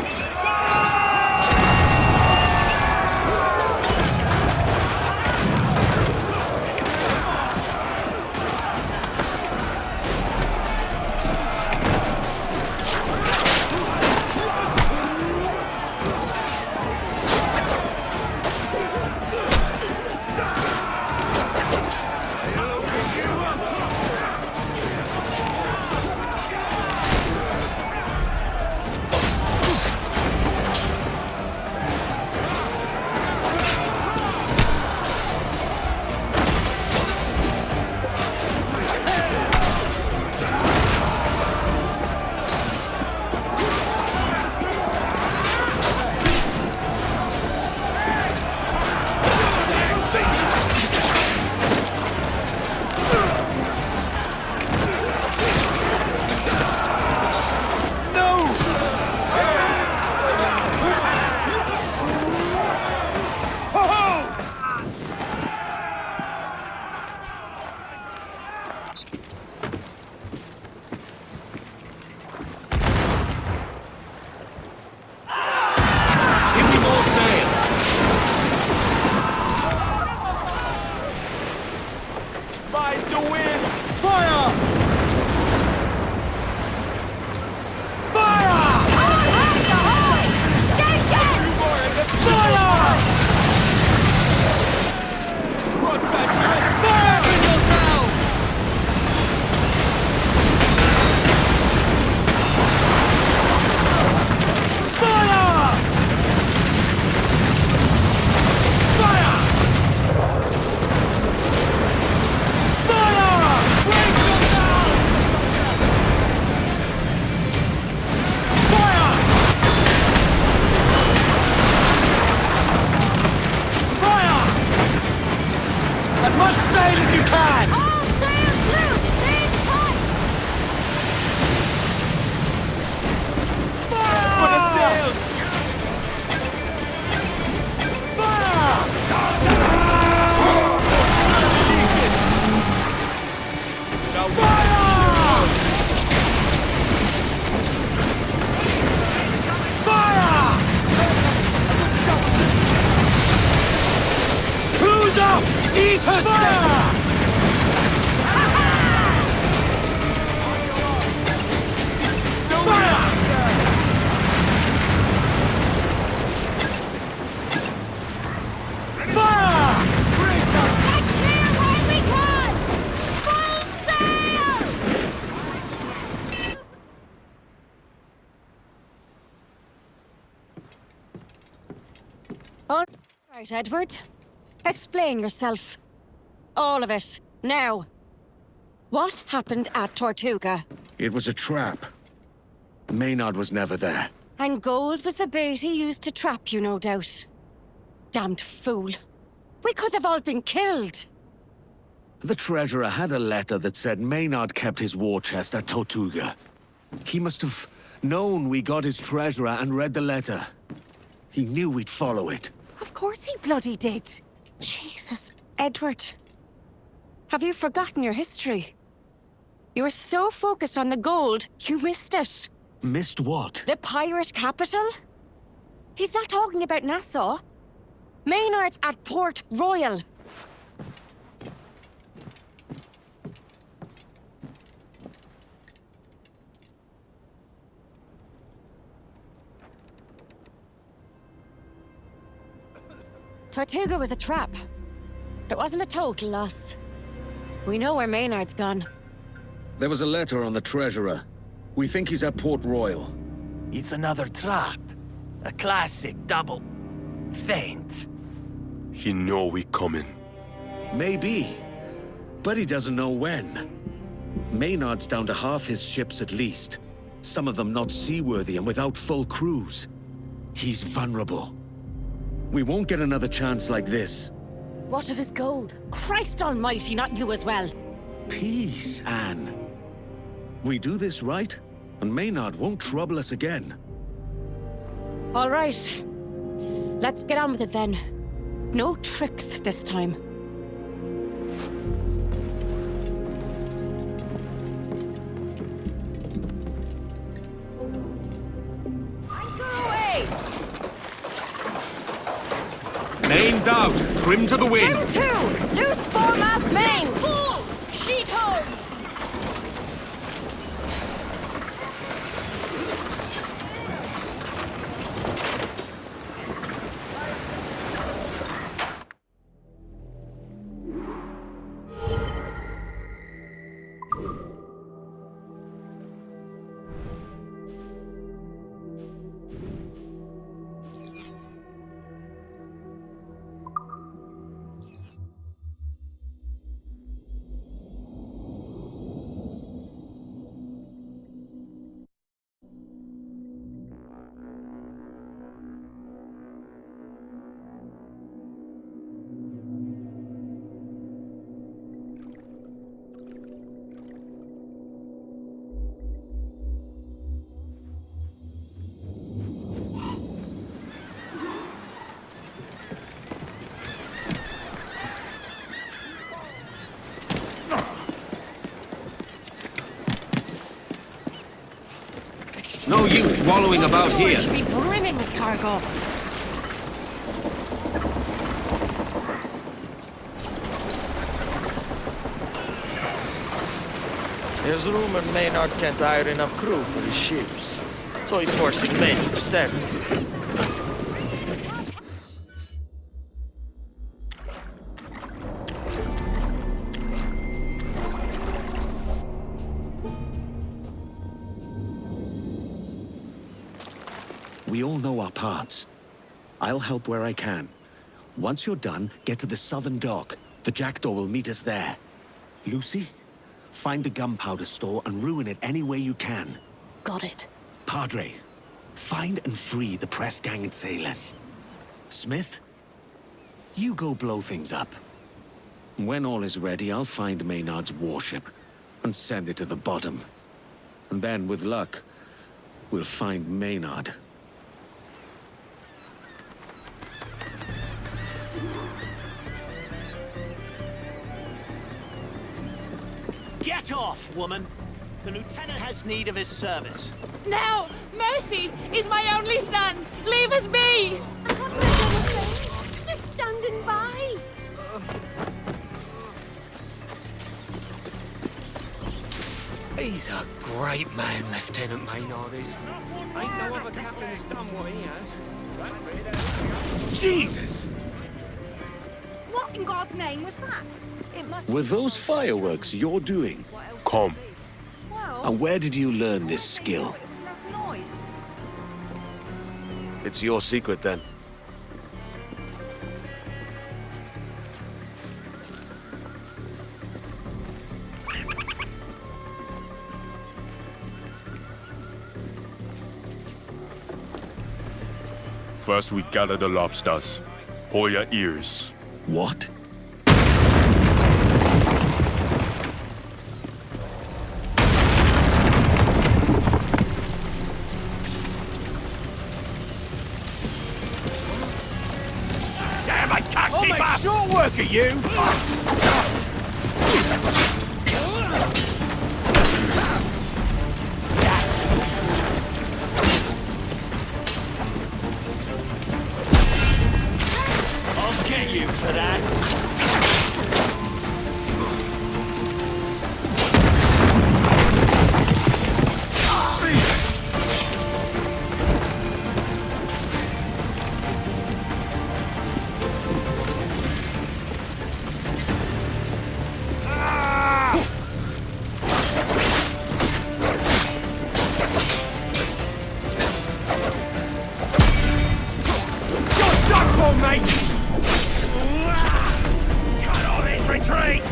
B: Close!
C: Right, Edward. Explain yourself. All of it. Now. What happened at Tortuga?
B: It was a trap. Maynard was never there.
C: And gold was the bait he used to trap you, no doubt. Damned fool. We could have all been killed.
B: The treasurer had a letter that said Maynard kept his war chest at Tortuga. He must have known we got his treasurer and read the letter. He knew we'd follow it.
C: Of course he bloody did. Jesus, Edward. Have you forgotten your history? You were so focused on the gold, you missed it.
B: Missed what?
C: The pirate capital? He's not talking about Nassau. Maynard's at Port Royal. Tortuga was a trap. It wasn't a total loss. We know where Maynard's gone.
B: There was a letter on the treasurer. We think he's at Port Royal.
I: It's another trap. A classic double. Feint.
J: He know we coming.
B: Maybe. But he doesn't know when. Maynard's down to half his ships at least. Some of them not seaworthy and without full crews. He's vulnerable. We won't get another chance like this.
C: What of his gold? Christ almighty, not you as well.
B: Peace, Anne. We do this right, and Maynard won't trouble us again.
C: All right. Let's get on with it then. No tricks this time.
B: Mains out! Trim to the wind!
C: Trim to! Loose foremast mains!
K: Full! Sheet home!
B: No use wallowing about here.
C: Should be brimming with cargo.
I: There's rumored Maynard can't hire enough crew for his ships, so he's forcing many to servitude.
B: We all know our parts. I'll help where I can. Once you're done, get to the southern dock. The jackdaw will meet us there. Lucy, find the gunpowder store and ruin it any way you can.
A: Got it.
B: Padre, find and free the press gang and sailors. Smith, you go blow things up. When all is ready, I'll find Maynard's warship and send it to the bottom. And then, with luck, we'll find Maynard.
E: Get off, woman! The lieutenant has need of his service.
K: No! Mercy! He's my only son! Leave us be!
P: Just standing by.
E: He's a great man, Lieutenant Maynard is. Ain't no other captain has done what he has.
B: Jesus!
Q: What in God's name was that? It must
B: Were those fireworks you're doing?
J: Come.
B: And where did you learn this skill?
Q: less noise.
I: It's your secret then.
J: First we gather the lobsters. Hold your ears.
B: What?
R: Damn, I can't
F: I'll
R: keep
F: make
R: up!
F: short work of you! I'll get you for that.
R: Cut all his retreat!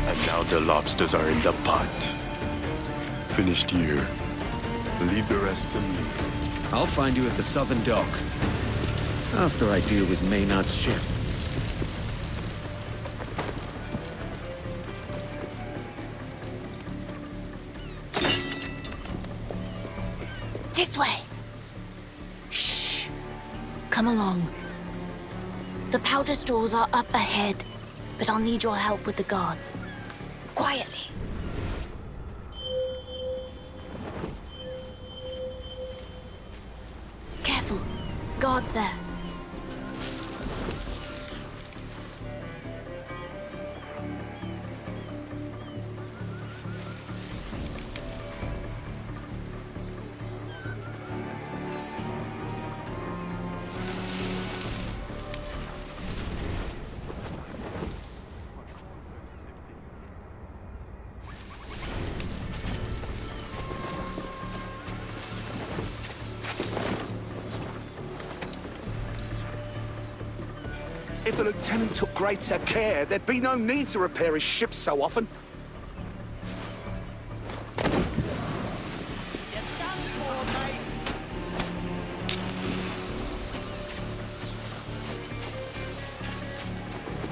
J: And now the lobsters are in the pot. Finished here. Leave the rest to me.
B: I'll find you at the southern dock. After I deal with Maynard's ship.
A: This way. Shh. Come along. The powder stores are up ahead, but I'll need your help with the guards. Quietly. Careful. Guards there.
R: If the lieutenant took greater care, there'd be no need to repair his ship so often.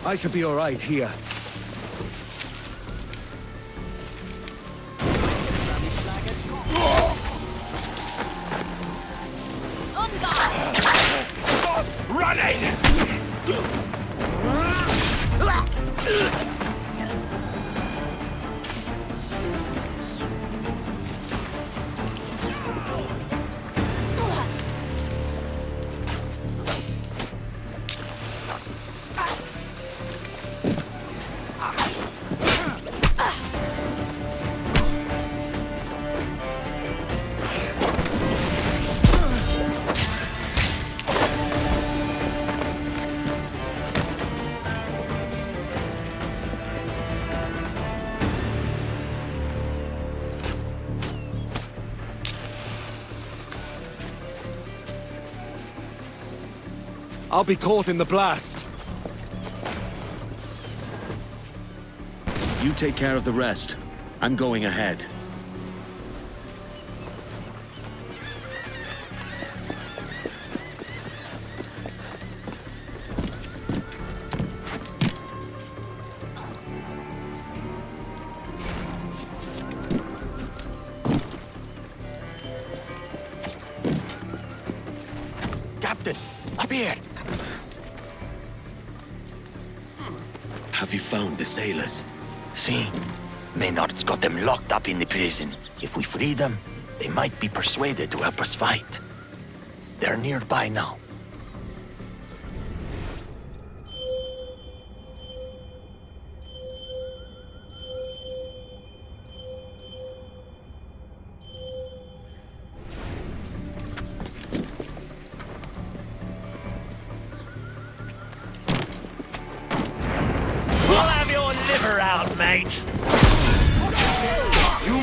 B: I should be all right here.
R: Running!
B: I'll be caught in the blast. You take care of the rest. I'm going ahead.
R: Captain, up here!
B: Have you found the sailors?
I: See? Maynard's got them locked up in the prison. If we free them, they might be persuaded to help us fight. They're nearby now.
R: mate.
M: You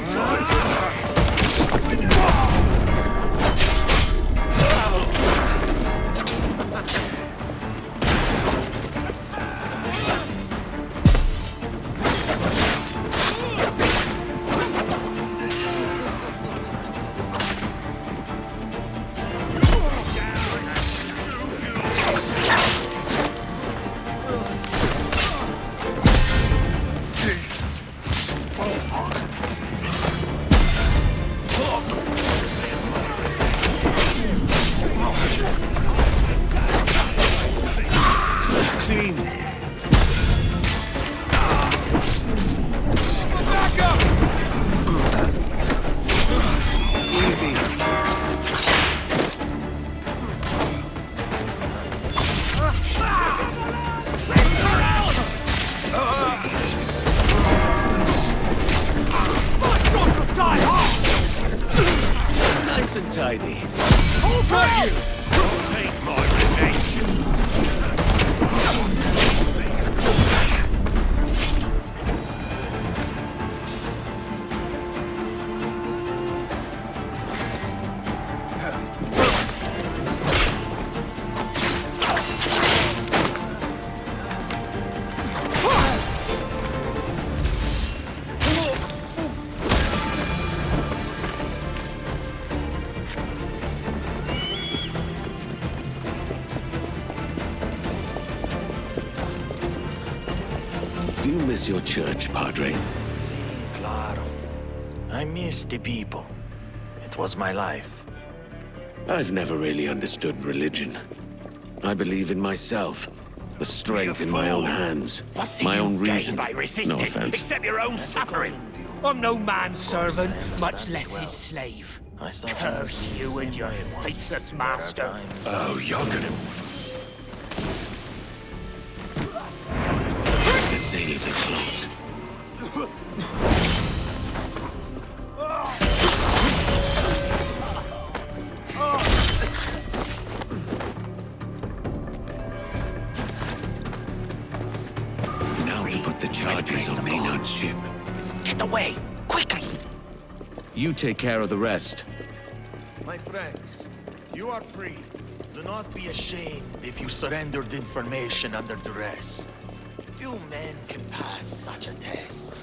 B: Nice and tidy.
M: Over you! Take my revenge!
B: Do you miss your church, Padre?
I: Si, claro. I miss the people. It was my life.
B: I've never really understood religion. I believe in myself. The strength in my own hands.
R: What do
B: my
R: you
B: own
R: gain
B: reason.
R: by resisting,
B: No offense.
R: except your own suffering?
E: I'm no man's servant, much less his slave.
I: thought
E: Curse
I: you
E: you and your faithless master.
J: Oh, you're gonna...
B: The sailors are close. Now to put the charges on Maynard's ship.
R: Get away! Quickly!
B: You take care of the rest.
I: My friends, you are free. Do not be ashamed if you surrendered information under duress. Few men can pass such a test.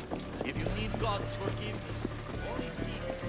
I: If you need God's forgiveness, only seek it.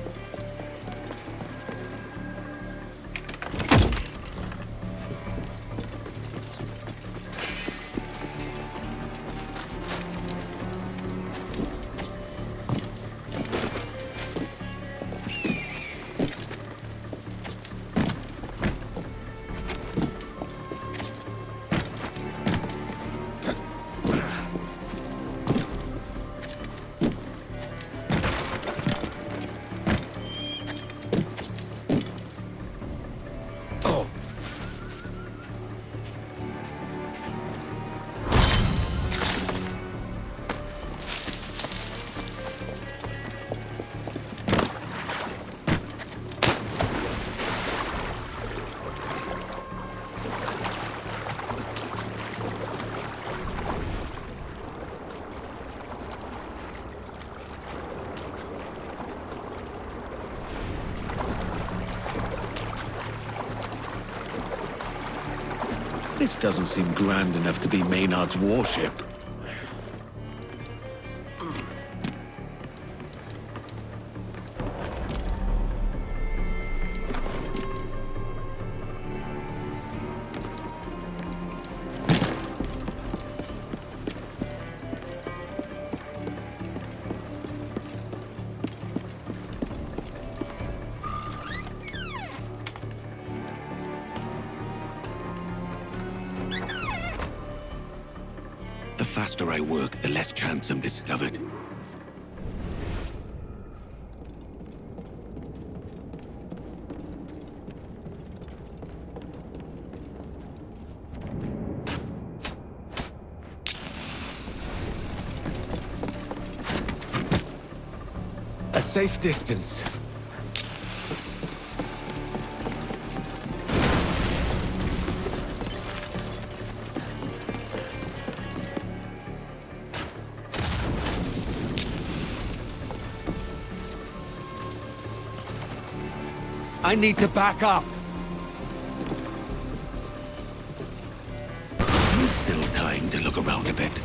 B: This doesn't seem grand enough to be Maynard's warship. The faster I work, the less chance I'm discovered. A safe distance. I need to back up. There's still time to look around a bit.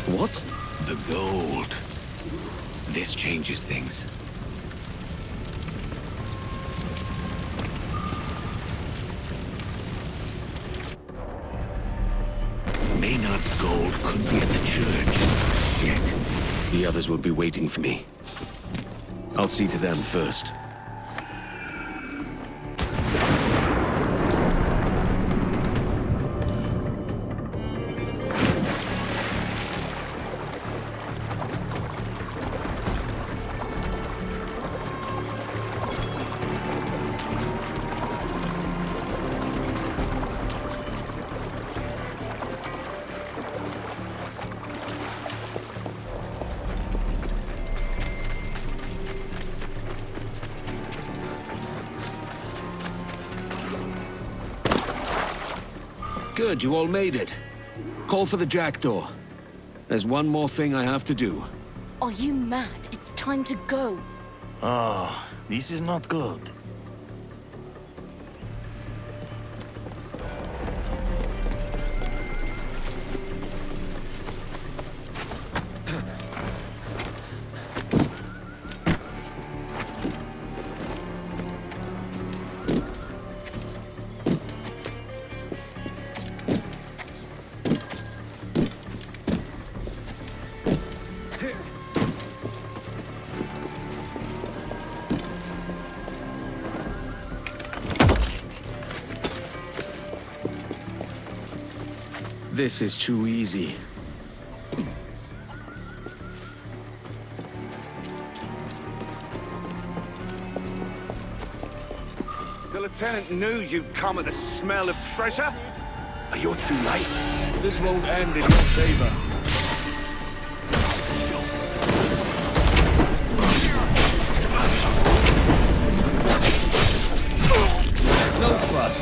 B: What's the gold? This changes things. Maynard's gold could be at the church. Shit. The others will be waiting for me. I'll see to them first. Good, you all made it. Call for the jackdaw. There's one more thing I have to do.
K: Are you mad? It's time to go.
I: Ah, this is not good.
B: This is too easy.
D: The lieutenant knew you'd come at the smell of treasure.
B: Are you too late? This won't end in your favor. No fuss.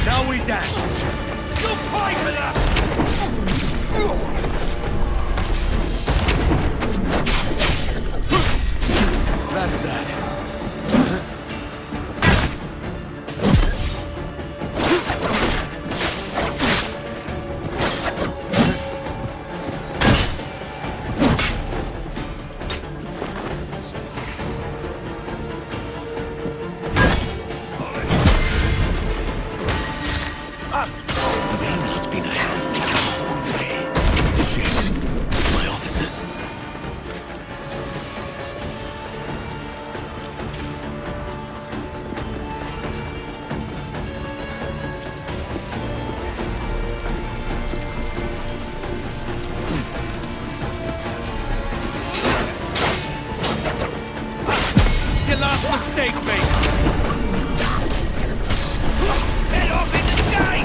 B: Now we dance.
R: You pay for that!
B: That's that. Maynard's been ahead of me the whole way. Shit. My officers. Your last mistake, mate.
R: Head off in the sky!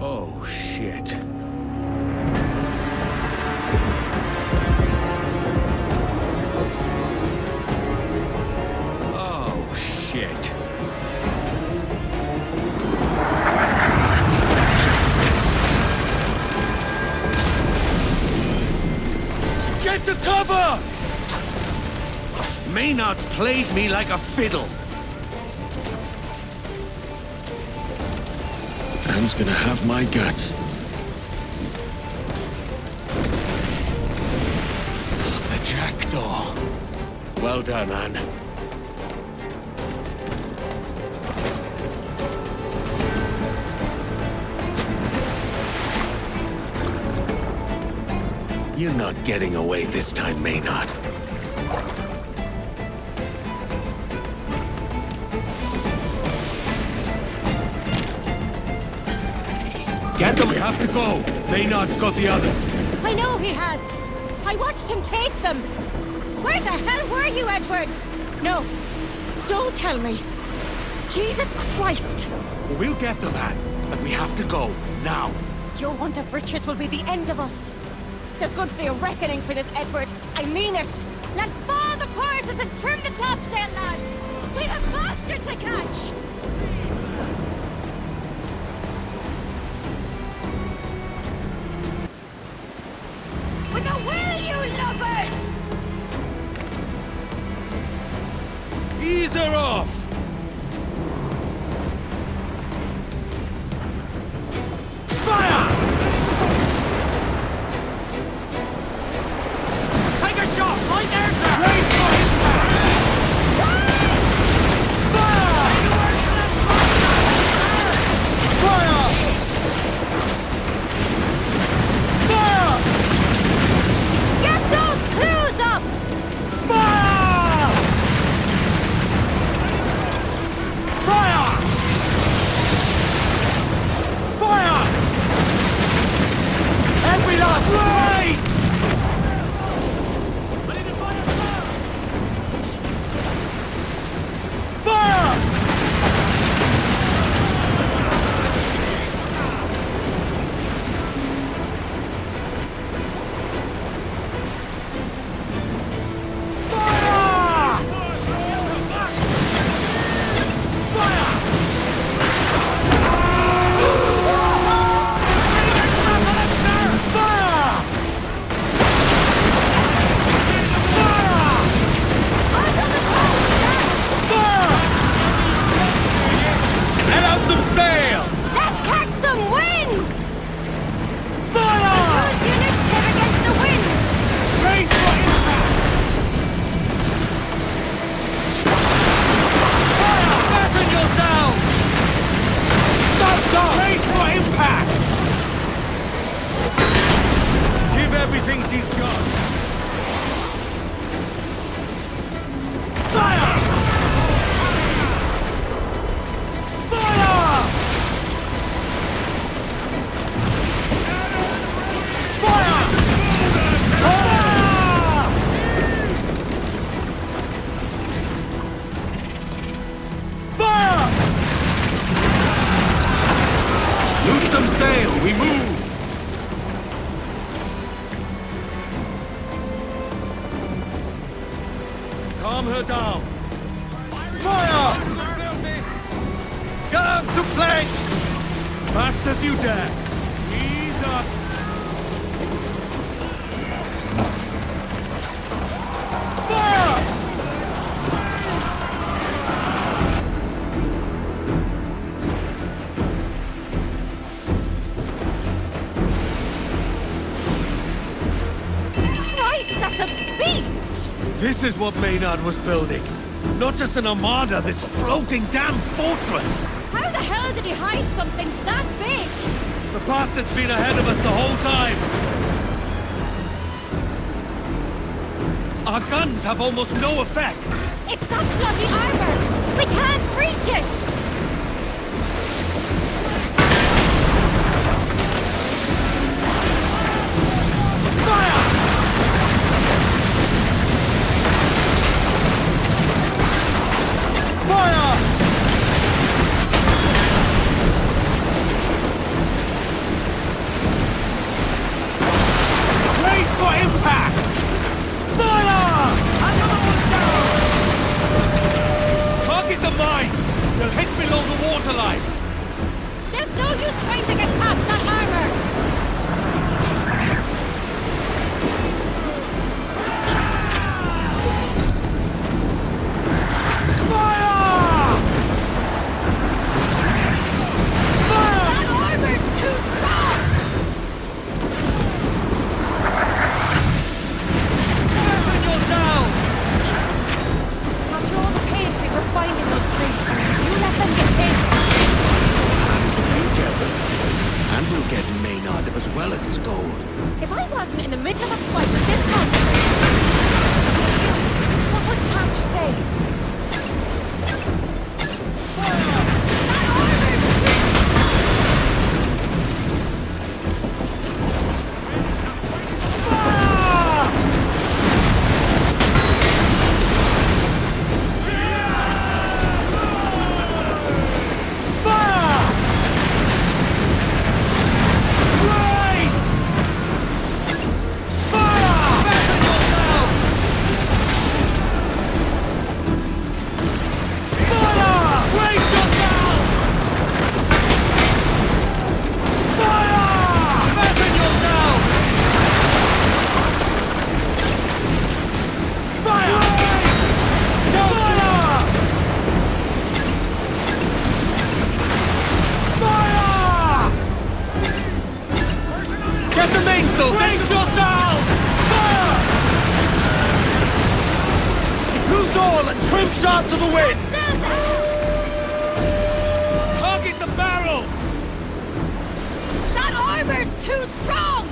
B: Oh, shit. Oh, shit. Get to cover! Maynard's played me like a fiddle. Anne's gonna have my guts. The jackdaw. Well done, Anne. You're not getting away this time, Maynard. Get them! We have to go! Maynard's got the others.
C: I know he has. I watched him take them. Where the hell were you, Edward? No, don't tell me. Jesus Christ!
B: We'll get them, Anne, but we have to go, now.
C: Your want of riches will be the end of us. There's going to be a reckoning for this, Edward. I mean it. Let fall the purses and trim the topsail, lads. We've a bastard to catch. With a will, you lubbers!
B: Ease her off! Fire!
O: Take a shot! Right there, sir!
B: Raise fire!
P: Get those clues up!
B: Fire! Fire! Fire! Every last race! Fire! Let out some sail!
P: Let's catch some wind!
B: Fire!
P: Use the initiative against the wind!
B: Race for impact! Fire! Fasten yourselves! Stop! Race for impact! Give everything she's got! Fire! Fire! Fire! Fire! Loose some sail, we move! Calm her down. Fire! Get up to planks! Fast as you dare. Ease up. Fire!
C: Christ, that's a beast!
B: This is what Maynard was building. Not just an armada, this floating damn fortress.
C: How the hell did he hide something that big?
B: The bastard's been ahead of us the whole time. Our guns have almost no effect.
C: It's that bloody armor! We can't breach it!
B: Fire! Race for impact! Fire! Another one down! Target the mines! They'll hit below the waterline!
C: There's no use trying to get past that armor! That armor's too strong!
B: Fasten yourselves!
F: out to the wind! Target the barrels!
K: That armor's too strong!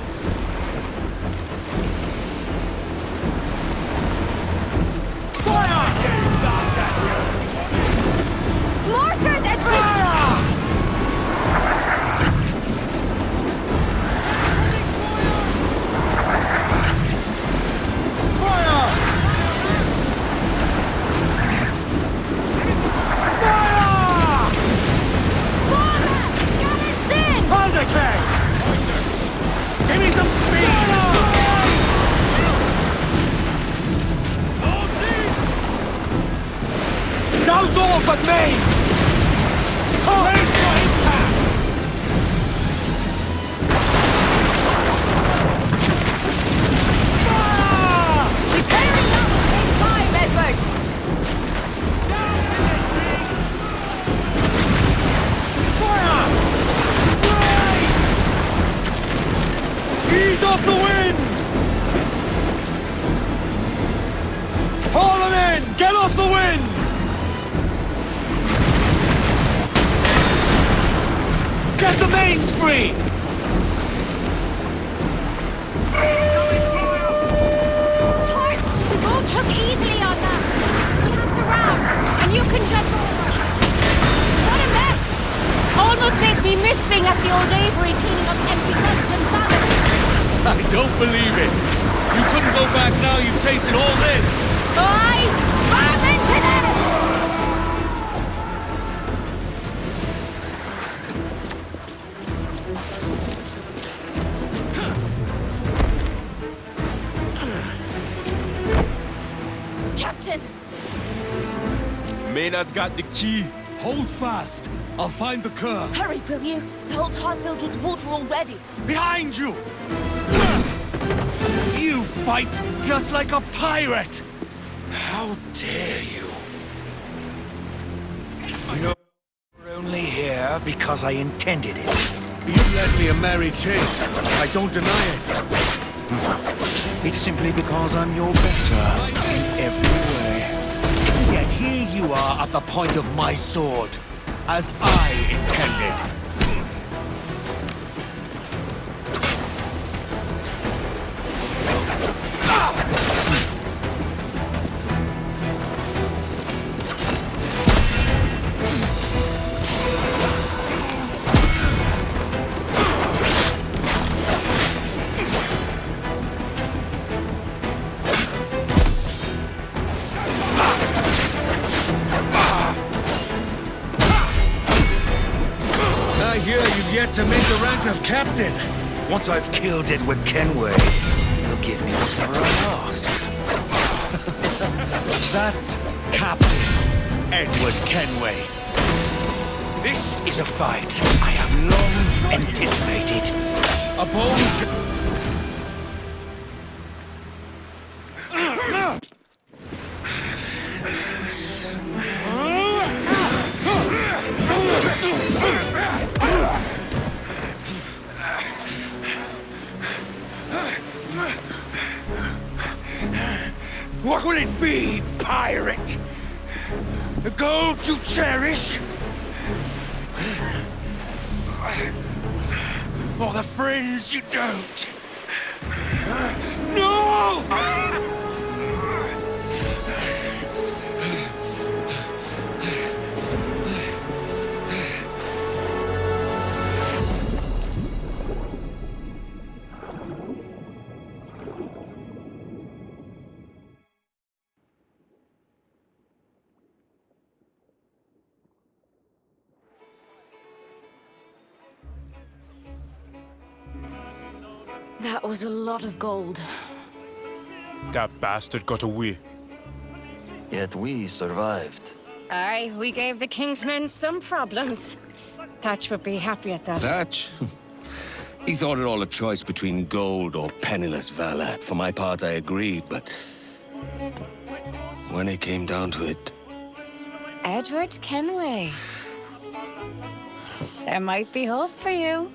F: Fire!
K: Mortars, Edward!
F: Give me some speed! Those all but mains! Brace for impact!
K: Repairing up! Take time, Edward!
F: Ease off the wind! Haul them in! Get off the wind! Get the mains free!
C: Tart, we won't hook easily on that. We have to ram, and you can jump over. What a mess! Almost makes me miss being at the old Avery cleaning up empty cups and salads.
F: I don't believe it! You couldn't go back now you've tasted all this!
C: Aye! Ram into them!
K: Captain!
F: Maynard's got the key. Hold fast. I'll find the curve.
K: Hurry, will you? The whole tart filled with water already.
F: Behind you! You fight just like a pirate!
D: How dare you? You're only here because I intended it.
F: You led me a merry chase. I don't deny it.
D: It's simply because I'm your better in every way.
F: Yet here you are at the point of my sword, as I intended. I hear you've yet to make the rank of captain.
D: Once I've killed Edward Kenway, he'll give me whatever I ask.
F: That's Captain Edward Kenway.
D: This is a fight I have long anticipated.
F: A bold...
D: What will it be, pirate? The gold you cherish? Or the friends you don't? No!
C: That was a lot of gold.
J: That bastard got away.
I: Yet we survived.
C: Aye, we gave the King's men some problems. Thatch would be happy at that.
B: Thatch? He thought it all a choice between gold or penniless valor. For my part, I agreed, but... when it came down to it...
C: Edward Kenway. There might be hope for you.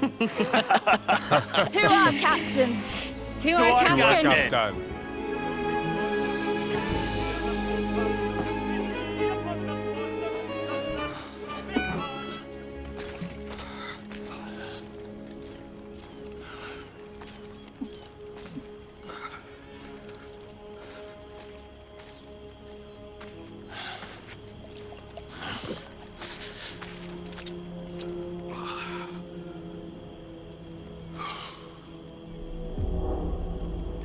K: To our captain!
C: To our captain!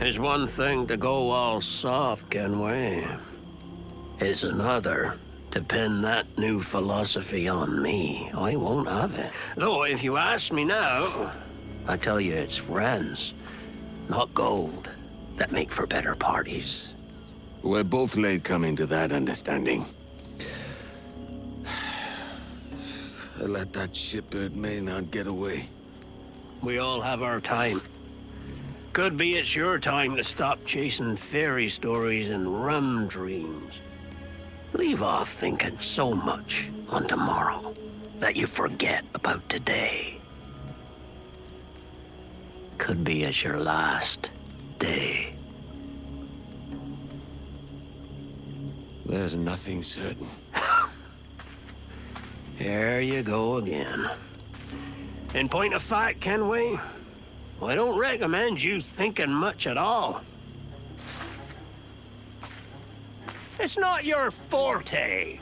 S: It's one thing to go all soft, Kenway. It's another to pin that new philosophy on me. I won't have it. Though, if you ask me now, I tell you it's friends, not gold, that make for better parties.
B: We're both late coming to that understanding. I let that shitbird Maynard get away.
S: We all have our time. Could be it's your time to stop chasing fairy stories and rum dreams. Leave off thinking so much on tomorrow that you forget about today. Could be it's your last day.
B: There's nothing certain.
S: There you go again. In point of fact, Kenway, I don't recommend you thinking much at all. It's not your forte.